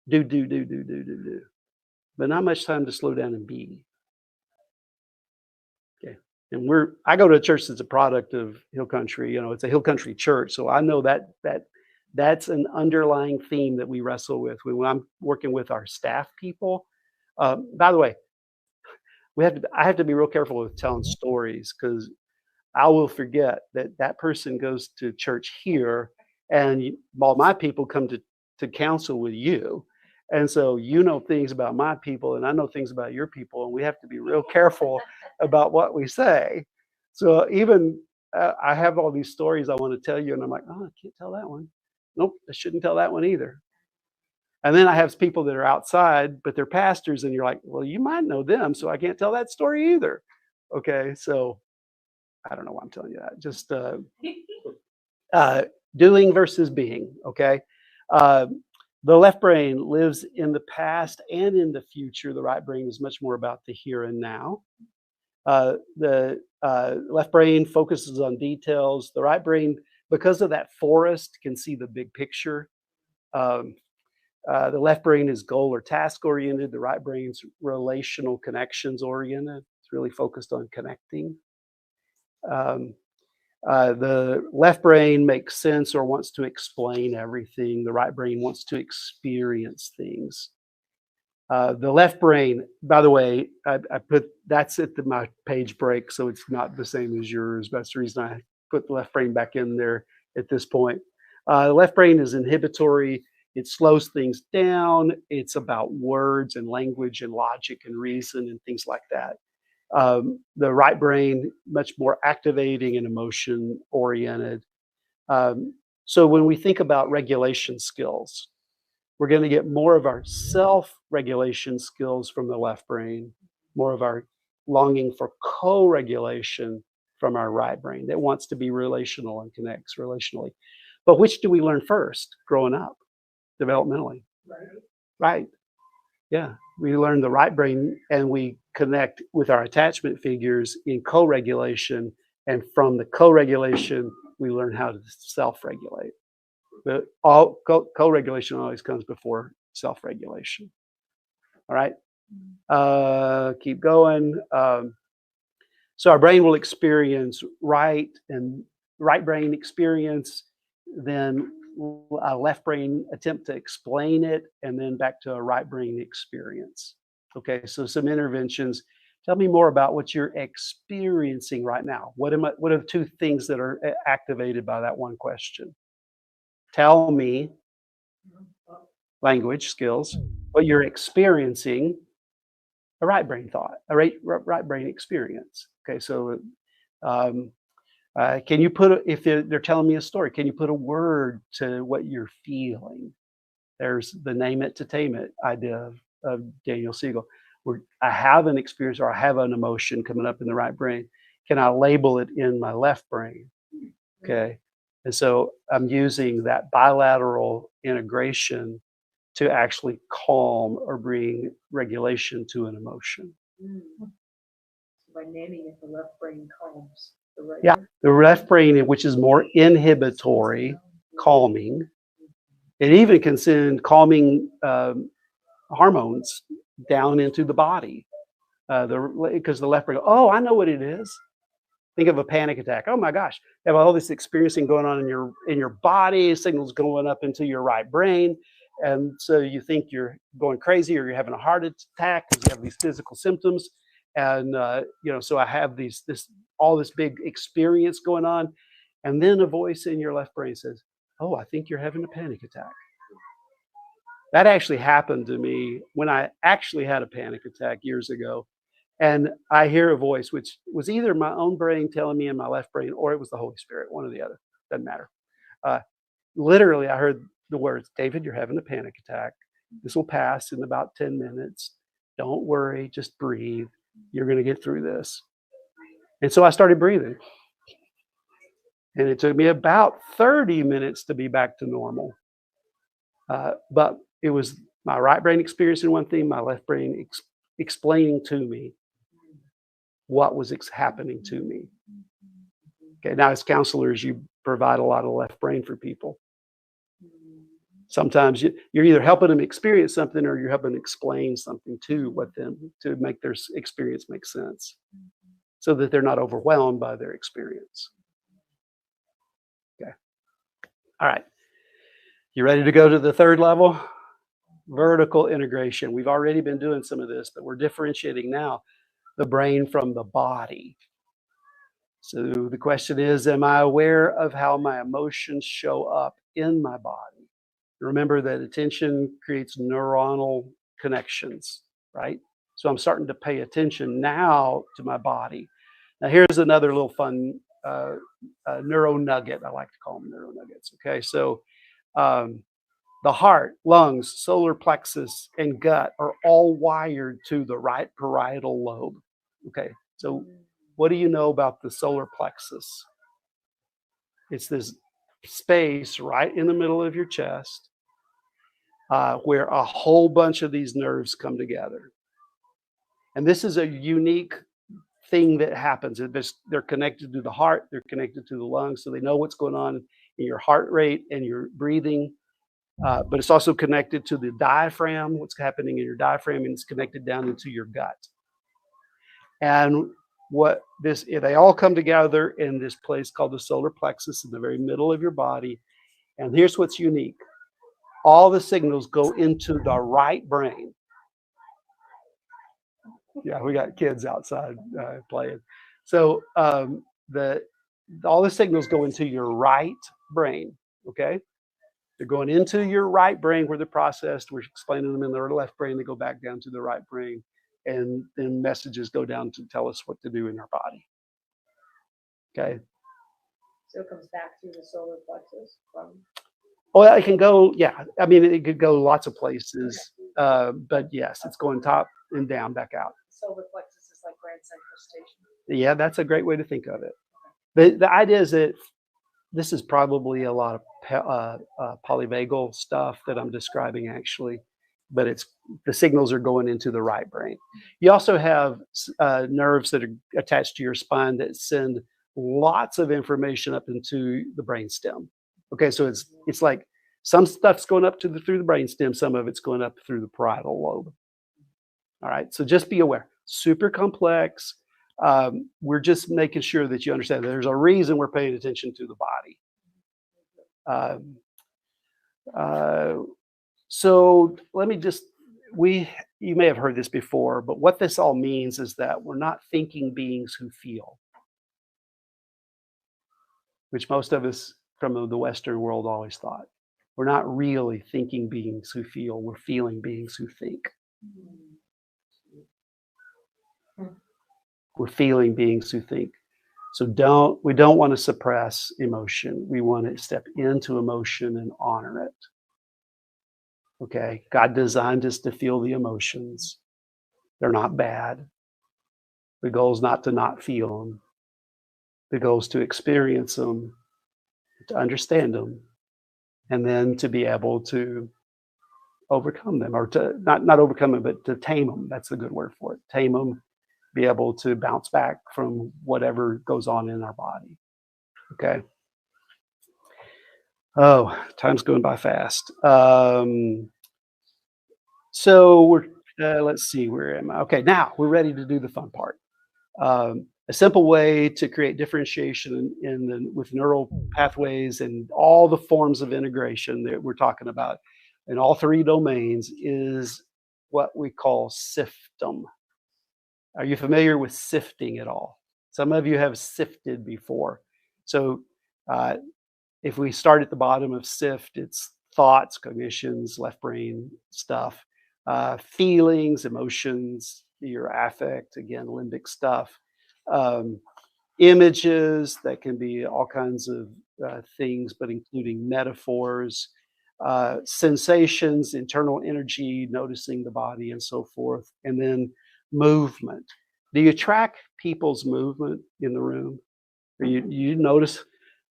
Do, but not much time to slow down and be. Okay, and I go to a church that's a product of Hill Country. It's a Hill Country church, so I know that's an underlying theme that we wrestle with when I'm working with our staff people. By the way, I have to be real careful with telling stories because I will forget that person goes to church here, and all my people come to counsel with you. And so things about my people, and I know things about your people, and we have to be real careful about what we say. So even I have all these stories I want to tell you, and I'm like, oh, I can't tell that one. Nope, I shouldn't tell that one either. And then I have people that are outside, but they're pastors, and you're like, well, you might know them, so I can't tell that story either. Okay, so I don't know why I'm telling you that. Just doing versus being, okay? The left brain lives in the past and in the future. The right brain is much more about the here and now. The left brain focuses on details. The right brain, because of that forest, can see the big picture. The left brain is goal or task oriented. The right brain's relational connections oriented. It's really focused on connecting. The left brain makes sense or wants to explain everything. The right brain wants to experience things. The left brain, by the way, I put that's at my page break, so it's not the same as yours. That's the reason I put the left brain back in there at this point. The left brain is inhibitory. It slows things down. It's about words and language and logic and reason and things like that. The right brain, much more activating and emotion oriented. So when we think about regulation skills, we're going to get more of our self-regulation skills from the left brain, more of our longing for co-regulation from our right brain that wants to be relational and connects relationally. But which do we learn first growing up, developmentally? Right. Yeah. We learn the right brain and we connect with our attachment figures in co-regulation. And from the co-regulation, we learn how to self-regulate. But all co-regulation always comes before self-regulation. All right. Keep going. So our brain will experience right brain experience, then a left brain attempt to explain it, and then back to a right brain experience. Okay, so some interventions. Tell me more about what you're experiencing right now. What are the two things that are activated by that one question? Tell me, language skills, what you're experiencing, a right brain thought, a right brain experience. Okay, so can you if they're telling me a story, can you put a word to what you're feeling? There's the name it to tame it idea of Daniel Siegel, where I have an experience or I have an emotion coming up in the right brain. Can I label it in my left brain? Okay. And so I'm using that bilateral integration to actually calm or bring regulation to an emotion. By naming it, the left brain calms. Yeah, the left brain, which is more inhibitory, calming. It even can send calming hormones down into the body. Because the left brain, oh, I know what it is. Think of a panic attack. Oh my gosh, you have all this experiencing going on in your body, signals going up into your right brain, and so you think you're going crazy or you're having a heart attack because you have these physical symptoms, and so I have all this big experience going on, and then a voice in your left brain says, "Oh, I think you're having a panic attack." That actually happened to me when I actually had a panic attack years ago. And I hear a voice, which was either my own brain telling me in my left brain, or it was the Holy Spirit, one or the other. Doesn't matter. Literally, I heard the words, "David, you're having a panic attack. This will pass in about 10 minutes. Don't worry, just breathe. You're going to get through this." And so I started breathing. And it took me about 30 minutes to be back to normal. But it was my right brain experiencing one thing, my left brain explaining to me what was happening to me. Okay, now as counselors, you provide a lot of left brain for people. Sometimes you're either helping them experience something or you're helping explain something to them to make their experience make sense, so that they're not overwhelmed by their experience. Okay. All right. You ready to go to the third level? Vertical integration. We've already been doing some of this, but we're differentiating now the brain from the body. So the question is, am I aware of how my emotions show up in my body? Remember that attention creates neuronal connections, right? So I'm starting to pay attention now to my body. Now here's another little fun neuro nugget. I like to call them neuro nuggets. Okay, so the heart, lungs, solar plexus, and gut are all wired to the right parietal lobe. Okay, so what do you know about the solar plexus? It's this space right in the middle of your chest where a whole bunch of these nerves come together. And this is a unique thing that happens. They're connected to the heart, they're connected to the lungs, so they know what's going on in your heart rate and your breathing. But it's also connected to the diaphragm, what's happening in your diaphragm, and it's connected down into your gut. And they all come together in this place called the solar plexus in the very middle of your body. And here's what's unique. All the signals go into the right brain. Yeah, we got kids outside playing. So all the signals go into your right brain, okay? They're going into your right brain where they're processed. We're explaining them in the left brain. They go back down to the right brain. And then messages go down to tell us what to do in our body. Okay? So it comes back through the solar plexus from. Well, it can go, yeah. I mean, it could go lots of places. But yes, it's going top and down, back out. Solar plexus is like Grand Central Station. Yeah, that's a great way to think of it. The idea is that this is probably a lot of polyvagal stuff that I'm describing, actually, but the signals are going into the right brain. You also have nerves that are attached to your spine that send lots of information up into the brainstem. Okay, so it's like some stuff's going up through the brainstem, some of it's going up through the parietal lobe. All right, so just be aware. Super complex. We're just making sure that you understand that there's a reason we're paying attention to the body. So let me you may have heard this before, but what this all means is that we're not thinking beings who feel, which most of us from the Western world always thought. We're not really thinking beings who feel, we're feeling beings who think. We're feeling beings who think. So we don't want to suppress emotion. We want to step into emotion and honor it. Okay, God designed us to feel the emotions. They're not bad. The goal is not to not feel them. The goal is to experience them, to understand them, and then to be able to overcome them, or to not overcome them, but to tame them. That's a good word for it. Tame them, be able to bounce back from whatever goes on in our body. Okay. Oh, time's going by fast. So let's see, where am I? Okay, now we're ready to do the fun part. A simple way to create differentiation with neural pathways and all the forms of integration that we're talking about in all three domains is what we call SIFTM. Are you familiar with sifting at all? Some of you have sifted before. So if we start at the bottom of SIFT, it's thoughts, cognitions, left brain stuff, feelings, emotions, your affect, again, limbic stuff, images that can be all kinds of things, but including metaphors, sensations, internal energy, noticing the body and so forth, and then movement. Do you track people's movement in the room? Or you notice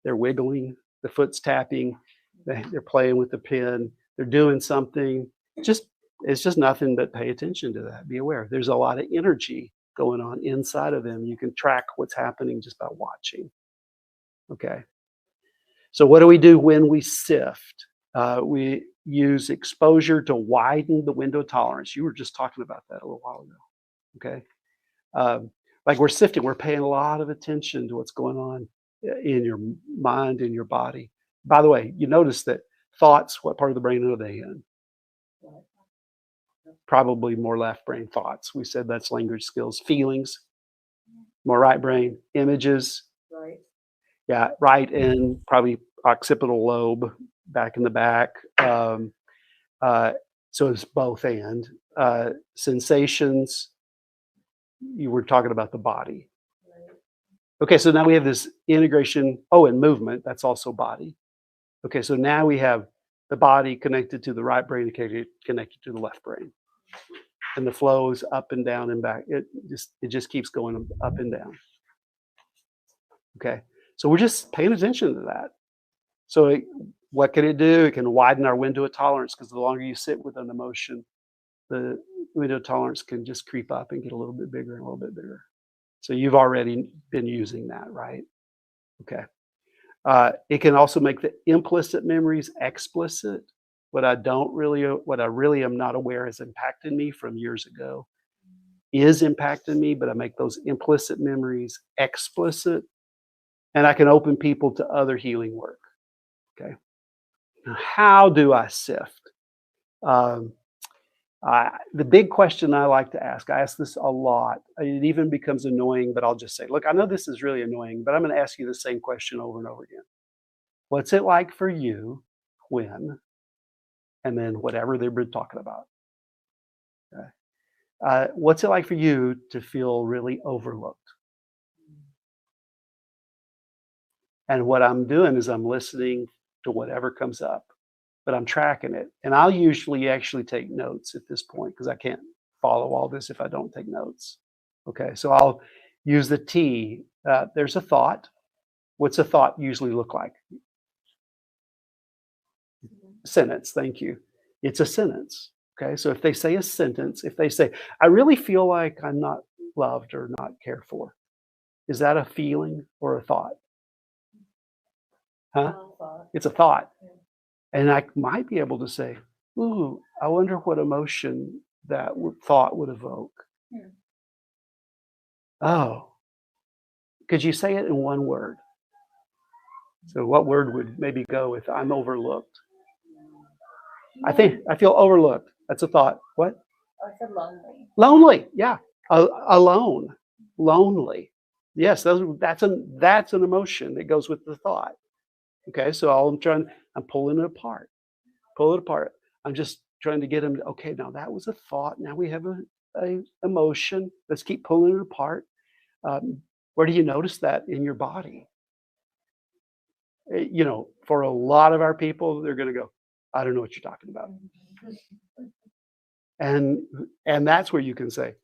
they're wiggling, the foot's tapping, they're playing with the pen, they're doing something. It's just nothing but pay attention to that. Be aware. There's a lot of energy going on inside of them. You can track what's happening just by watching. Okay. So what do we do when we sift? We use exposure to widen the window of tolerance. You were just talking about that a little while ago. Okay. Like we're sifting, we're paying a lot of attention to what's going on in your mind, in your body. By the way, you notice that thoughts, what part of the brain are they in? Probably more left brain. Thoughts. We said that's language skills. Feelings, more right brain. Images, Right. yeah, right, and probably occipital lobe back in the back. So it's both and. Sensations, you were talking about the body. Right. Okay, so now we have this integration. Oh, and movement, that's also body. Okay, so now we have the body connected to the right brain, connected to the left brain. And the flow is up and down and back. It just keeps going up and down. Okay, so we're just paying attention to that. So what can it do? It can widen our window of tolerance, because the longer you sit with an emotion, the window of tolerance can just creep up and get a little bit bigger and a little bit bigger. So you've already been using that, right? Okay. It can also make the implicit memories explicit. What I really am not aware has impacted me from years ago is impacting me, but I make those implicit memories explicit, and I can open people to other healing work. Okay. Now, how do I sift? The big question I like to ask, I ask this a lot. It even becomes annoying, but I'll just say, look, I know this is really annoying, but I'm going to ask you the same question over and over again. What's it like for you when, and then whatever they've been talking about? Okay. What's it like for you to feel really overlooked? And what I'm doing is I'm listening to whatever comes up, but I'm tracking it. And I'll usually actually take notes at this point, because I can't follow all this if I don't take notes. Okay, so I'll use the T. There's a thought. What's a thought usually look like? Sentence, thank you. It's a sentence. Okay, so if they say a sentence, if they say, I really feel like I'm not loved or not cared for, is that a feeling or a thought? Huh? Thought. It's a thought. And I might be able to say, ooh, I wonder what emotion that thought would evoke. Hmm. Oh, could you say it in one word? So what word would maybe go with I'm overlooked? I feel overlooked. That's a thought. What? I said lonely. Lonely. Yeah. Alone. Lonely. Yes, that's an emotion that goes with the thought. Okay, so I'm pulling it apart. Pull it apart. I'm just trying to get them. Okay, now that was a thought. Now we have a emotion. Let's keep pulling it apart. Where do you notice that in your body? For a lot of our people, they're going to go, I don't know what you're talking about. And that's where you can say,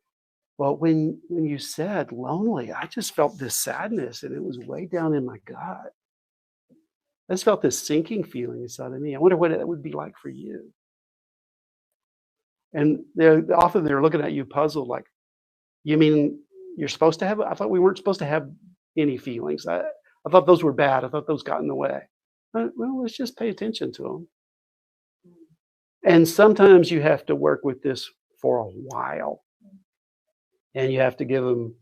well, when you said lonely, I just felt this sadness, and it was way down in my gut. I just felt this sinking feeling inside of me. I wonder what it would be like for you. And they're looking at you puzzled, like, you mean you're supposed to have? I thought we weren't supposed to have any feelings. I thought those were bad. I thought those got in the way. Well, let's just pay attention to them. And sometimes you have to work with this for a while, and you have to give them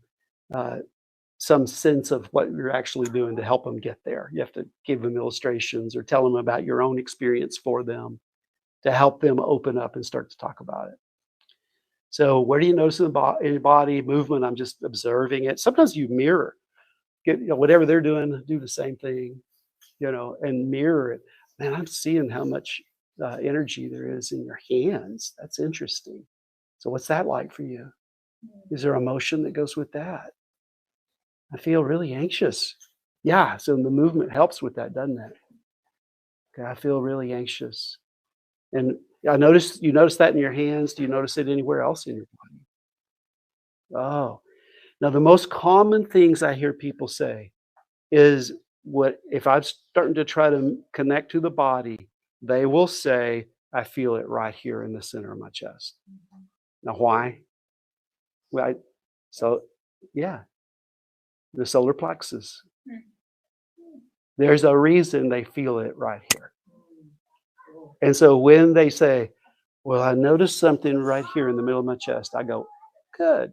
some sense of what you're actually doing to help them get there. You have to give them illustrations or tell them about your own experience for them to help them open up and start to talk about it. So where do you notice in your body movement? I'm just observing it. Sometimes you mirror, whatever they're doing, do the same thing, and mirror it. Man, I'm seeing how much energy there is in your hands. That's interesting. So what's that like for you? Is there emotion that goes with that? I feel really anxious. Yeah, so the movement helps with that, doesn't it? Okay, I feel really anxious. And you notice that in your hands. Do you notice it anywhere else in your body? Oh, now the most common things I hear people say is, what if I'm starting to try to connect to the body, they will say, I feel it right here in the center of my chest. Now, why? Well, yeah, the solar plexus. There's a reason they feel it right here. And so when they say, well, I noticed something right here in the middle of my chest, I go, good.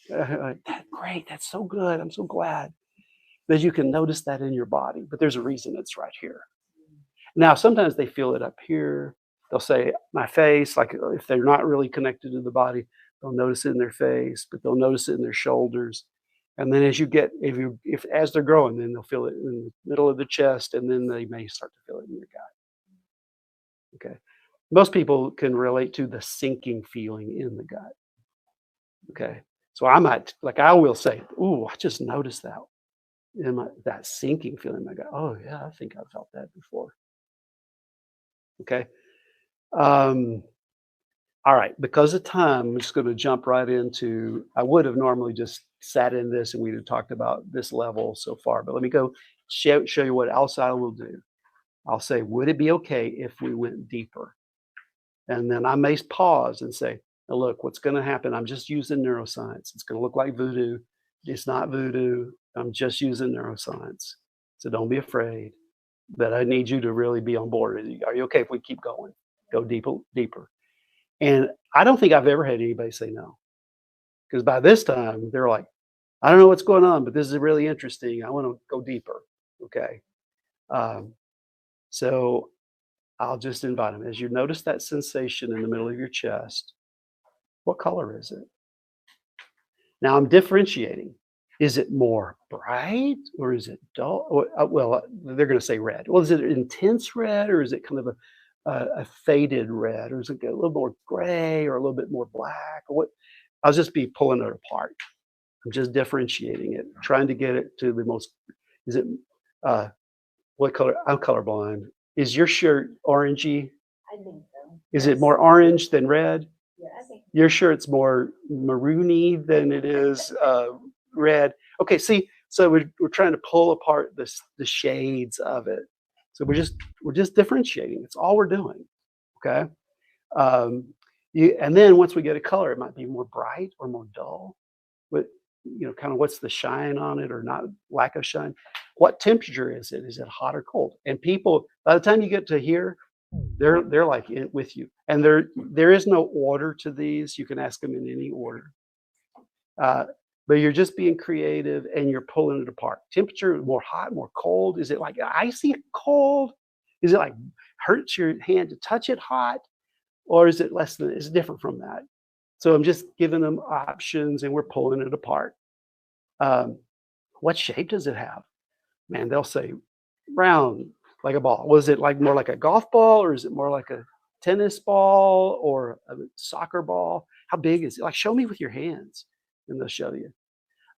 Great. That's so good. I'm so glad that you can notice that in your body. But there's a reason it's right here. Now, sometimes they feel it up here. They'll say, my face, like if they're not really connected to the body, they'll notice it in their face, but they'll notice it in their shoulders. And then as you get, if as they're growing, then they'll feel it in the middle of the chest, and then they may start to feel it in your gut. Okay. Most people can relate to the sinking feeling in the gut. Okay. So I might, like I will say, ooh, I just noticed that in that sinking feeling in my gut. Oh yeah, I think I've felt that before. Okay. All right. Because of time, I'm just going to jump right into. I would have normally just sat in this and we'd have talked about this level so far, but let me go show you what else I will do. I'll say, would it be okay if we went deeper? And then I may pause and say, now look, what's going to happen? I'm just using neuroscience. It's going to look like voodoo. It's not voodoo. I'm just using neuroscience. So don't be afraid. But I need you to really be on board. Are you okay if we keep going? Go deeper. And I don't think I've ever had anybody say no. Because by this time, they're like, I don't know what's going on, but this is really interesting. I want to go deeper. Okay. So I'll just invite them. As you notice that sensation in the middle of your chest, what color is it? Now I'm differentiating. Is it more bright or is it dull? Well, they're going to say red. Well, is it intense red or is it kind of a faded red, or is it a little more gray or a little bit more black? Or what? I'll just be pulling it apart. I'm just differentiating it, trying to get it to the most. Is it what color? I'm colorblind. Is your shirt orangey? I think so. Is it more orange than red? Yeah, I think. Your shirt's more maroony than it is red. Okay, see, so we're trying to pull apart the shades of it. So we're just differentiating. It's all we're doing. Okay. And then once we get a color, it might be more bright or more dull. But kind of what's the shine on it or not, lack of shine. What temperature is it? Is it hot or cold? And people, by the time you get to here, they're like with you. And there is no order to these. You can ask them in any order. But you're just being creative and you're pulling it apart. Temperature, more hot, more cold. Is it like icy cold? Is it like hurts your hand to touch it hot? Or is it less than, is it different from that? So I'm just giving them options and we're pulling it apart. What shape does it have? Man, they'll say round, like a ball. Was it like more like a golf ball or is it more like a tennis ball or a soccer ball? How big is it? Like show me with your hands and they'll show you.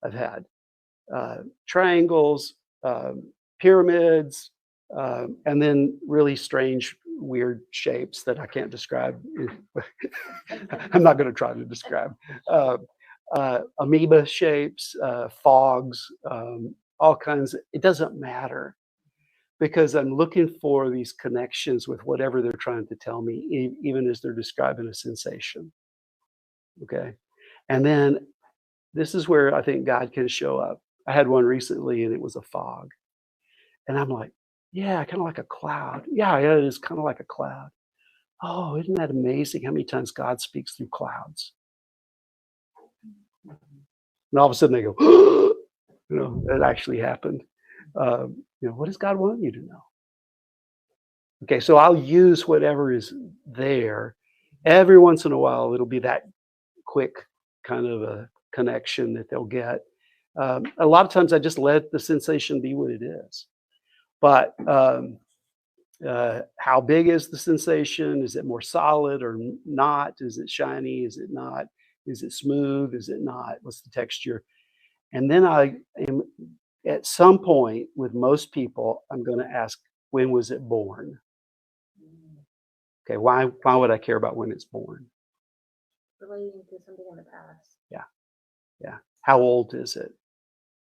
I've had triangles, pyramids, and then really strange, weird shapes that I can't describe. I'm not going to try to describe. Amoeba shapes, fogs, all kinds. It doesn't matter because I'm looking for these connections with whatever they're trying to tell me, even as they're describing a sensation. Okay. And then this is where I think God can show up. I had one recently and it was a fog. And I'm like, yeah, kind of like a cloud. Yeah, it is kind of like a cloud. Oh, isn't that amazing how many times God speaks through clouds? And all of a sudden they go, it actually happened. What does God want you to know? Okay, so I'll use whatever is there. Every once in a while, it'll be that quick kind of a connection that they'll get. A lot of times I just let the sensation be what it is. But how big is the sensation? Is it more solid or not? Is it shiny? Is it not? Is it smooth? Is it not? What's the texture? And then I am at some point with most people, I'm going to ask, when was it born? Okay, why would I care about when it's born? Relating to something in the past. Yeah. How old is it?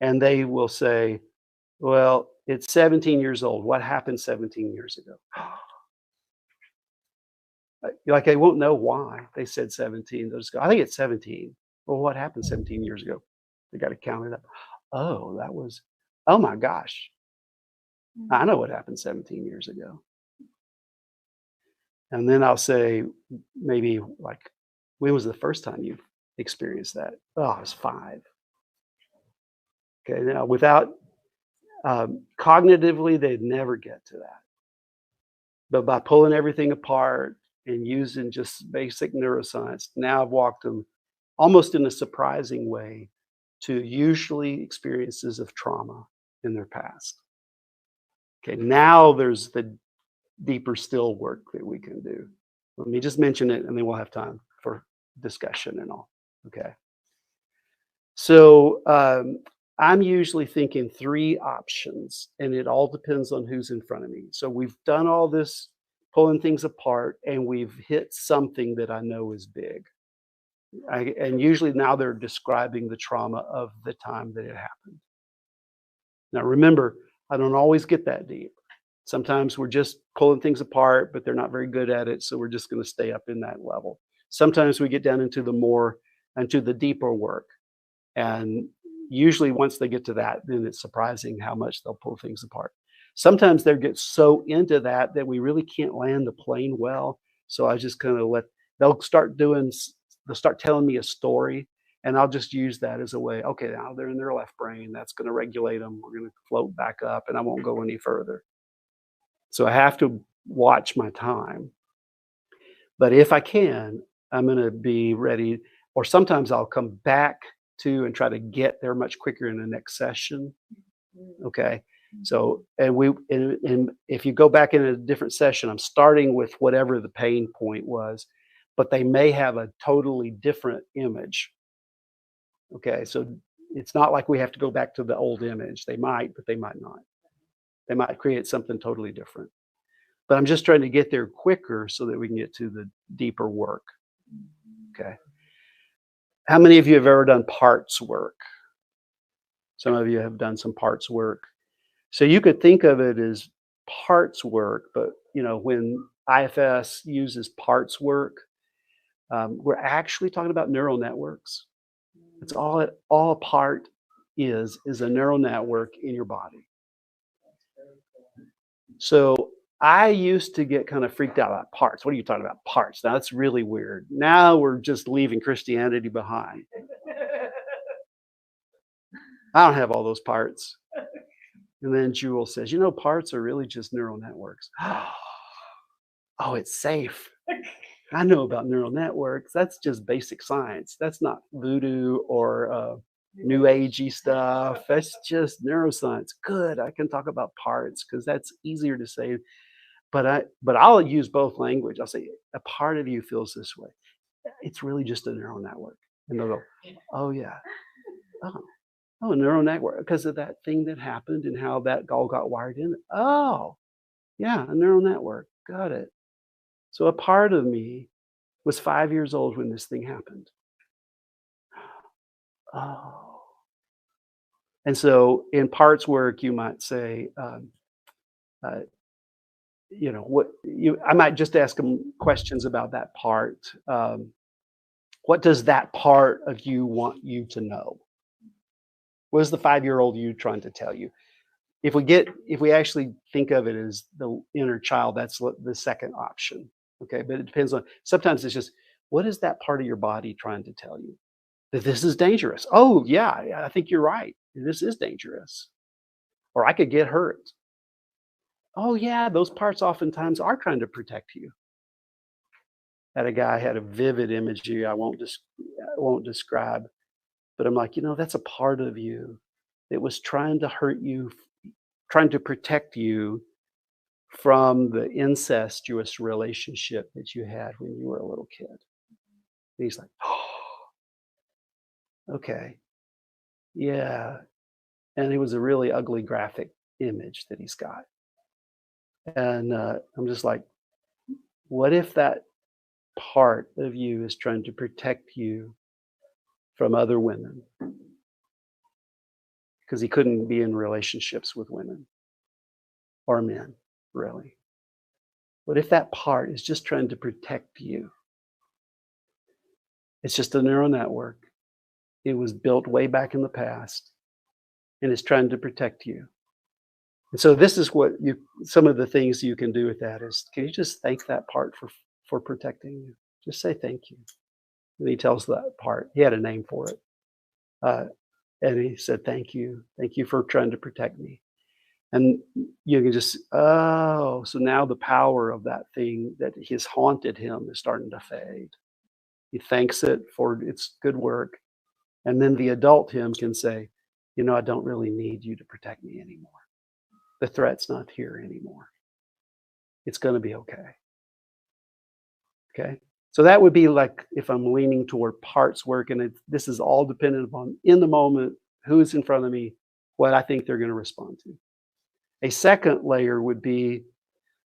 And they will say, well, it's 17 years old. What happened 17 years ago? Like they won't know why they said 17. They'll just go, I think it's 17. Well, what happened 17 years ago? They got to count it up. Oh, that was, oh my gosh. I know what happened 17 years ago. And then I'll say, maybe like, when was the first time you experienced that? Oh, I was 5. Okay, now without cognitively, they'd never get to that. But by pulling everything apart and using just basic neuroscience, now I've walked them almost in a surprising way to usually experiences of trauma in their past. Okay, now there's the deeper still work that we can do. Let me just mention it and then we'll have time for discussion and all. Okay. So I'm usually thinking 3 options, and it all depends on who's in front of me. So we've done all this pulling things apart, and we've hit something that I know is big. And usually now they're describing the trauma of the time that it happened. Now remember, I don't always get that deep. Sometimes we're just pulling things apart, but they're not very good at it, so we're just going to stay up in that level. Sometimes we get down into the deeper work. And usually once they get to that, then it's surprising how much they'll pull things apart. Sometimes they get so into that we really can't land the plane well. So I just kind of they'll start telling me a story, and I'll just use that as a way. Okay, now they're in their left brain. That's going to regulate them. We're going to float back up, and I won't go any further. So I have to watch my time. But if I can, I'm going to be ready. Or sometimes I'll come back to and try to get there much quicker in the next session. Okay. So, and if you go back in a different session, I'm starting with whatever the pain point was, but they may have a totally different image. Okay. So it's not like we have to go back to the old image. They might, but they might not. They might create something totally different. But I'm just trying to get there quicker so that we can get to the deeper work. Okay. How many of you have ever done parts work? Some of you have done some parts work. So you could think of it as parts work, but when IFS uses parts work, we're actually talking about neural networks. It's all a part is a neural network in your body. So I used to get kind of freaked out about parts. What are you talking about? Parts. Now that's really weird. Now we're just leaving Christianity behind. I don't have all those parts. And then Jewel says, parts are really just neural networks. Oh, it's safe. I know about neural networks. That's just basic science. That's not voodoo or new agey stuff. That's just neuroscience. Good. I can talk about parts because that's easier to say. But I'll use both language. I'll say a part of you feels this way. It's really just a neural network. And they'll go, oh yeah. Oh, a neural network because of that thing that happened and how that all got wired in. Oh, yeah, a neural network. Got it. So a part of me was 5 years old when this thing happened. Oh. And so in parts work, you might say, I might just ask them questions about that part. What does that part of you want you to know? What is the 5-year-old you trying to tell you? If we actually think of it as the inner child, that's the second option. Okay, but it depends on. Sometimes it's just, what is that part of your body trying to tell you? That this is dangerous. Oh yeah, I think you're right. This is dangerous, or I could get hurt. Oh yeah, those parts oftentimes are trying to protect you. That a guy had a vivid imagery I won't describe, but I'm like, that's a part of you that was trying to hurt you, trying to protect you from the incestuous relationship that you had when you were a little kid. And he's like, oh, okay, yeah. And it was a really ugly graphic image that he's got. And I'm just like, what if that part of you is trying to protect you from other women? Because he couldn't be in relationships with women or men, really. What if that part is just trying to protect you? It's just a neural network. It was built way back in the past, and it's trying to protect you. And so this is what some of the things you can do with that is, can you just thank that part for protecting you? Just say thank you. And he tells that part. He had a name for it. And he said, thank you. Thank you for trying to protect me. And you can just, oh, so now the power of that thing that has haunted him is starting to fade. He thanks it for its good work. And then the adult him can say, I don't really need you to protect me anymore. The threat's not here anymore. It's going to be okay. Okay? So that would be like if I'm leaning toward parts work, and this is all dependent upon in the moment, who's in front of me, what I think they're going to respond to. A second layer would be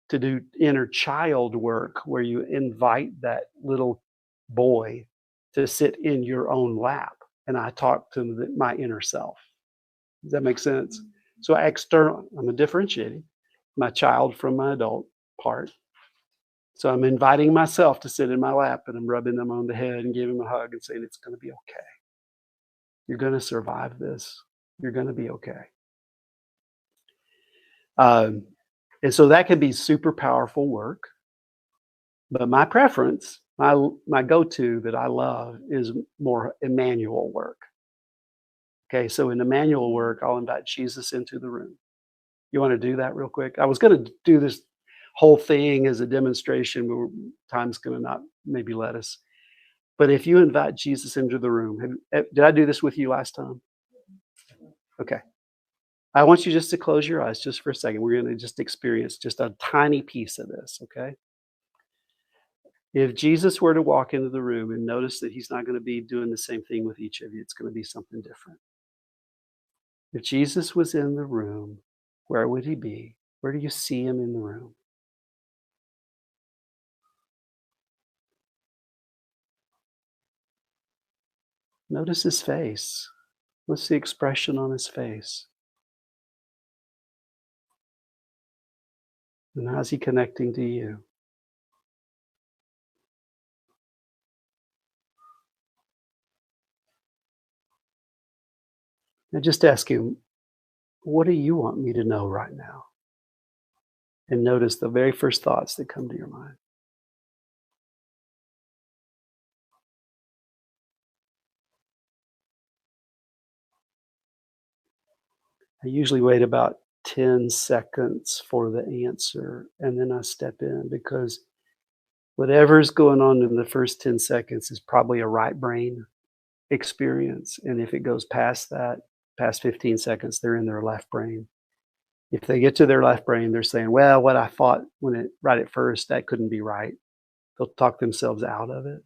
to do inner child work, where you invite that little boy to sit in your own lap, and I talk to my inner self. Does that make sense? So I'm differentiating my child from my adult part. So I'm inviting myself to sit in my lap, and I'm rubbing them on the head and giving them a hug and saying, it's going to be okay. You're going to survive this. You're going to be okay. And so that can be super powerful work. But my preference, my go-to that I love is more Emmanuel work. Okay, so in Emmanuel work, I'll invite Jesus into the room. You want to do that real quick? I was going to do this whole thing as a demonstration, but time's going to not maybe let us. But if you invite Jesus into the room, did I do this with you last time? Okay. I want you just to close your eyes just for a second. We're going to just experience just a tiny piece of this, okay? If Jesus were to walk into the room, and notice that he's not going to be doing the same thing with each of you, it's going to be something different. If Jesus was in the room, where would he be? Where do you see him in the room? Notice his face. What's the expression on his face? And how's he connecting to you? And just ask him, what do you want me to know right now? And notice the very first thoughts that come to your mind. I usually wait about 10 seconds for the answer, and then I step in, because whatever's going on in the first 10 seconds is probably a right brain experience. And if it goes past that, past 15 seconds, they're in their left brain. If they get to their left brain, they're saying, well, what I thought right at first, that couldn't be right. They'll talk themselves out of it.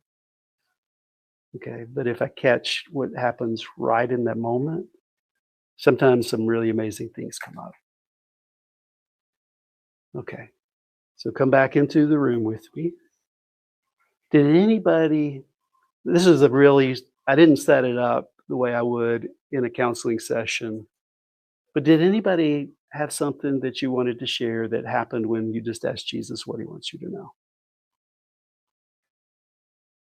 Okay, but if I catch what happens right in that moment, sometimes some really amazing things come up. Okay, so come back into the room with me. Did anybody, I didn't set it up the way I would in a counseling session, but did anybody have something that you wanted to share that happened when you just asked Jesus what he wants you to know?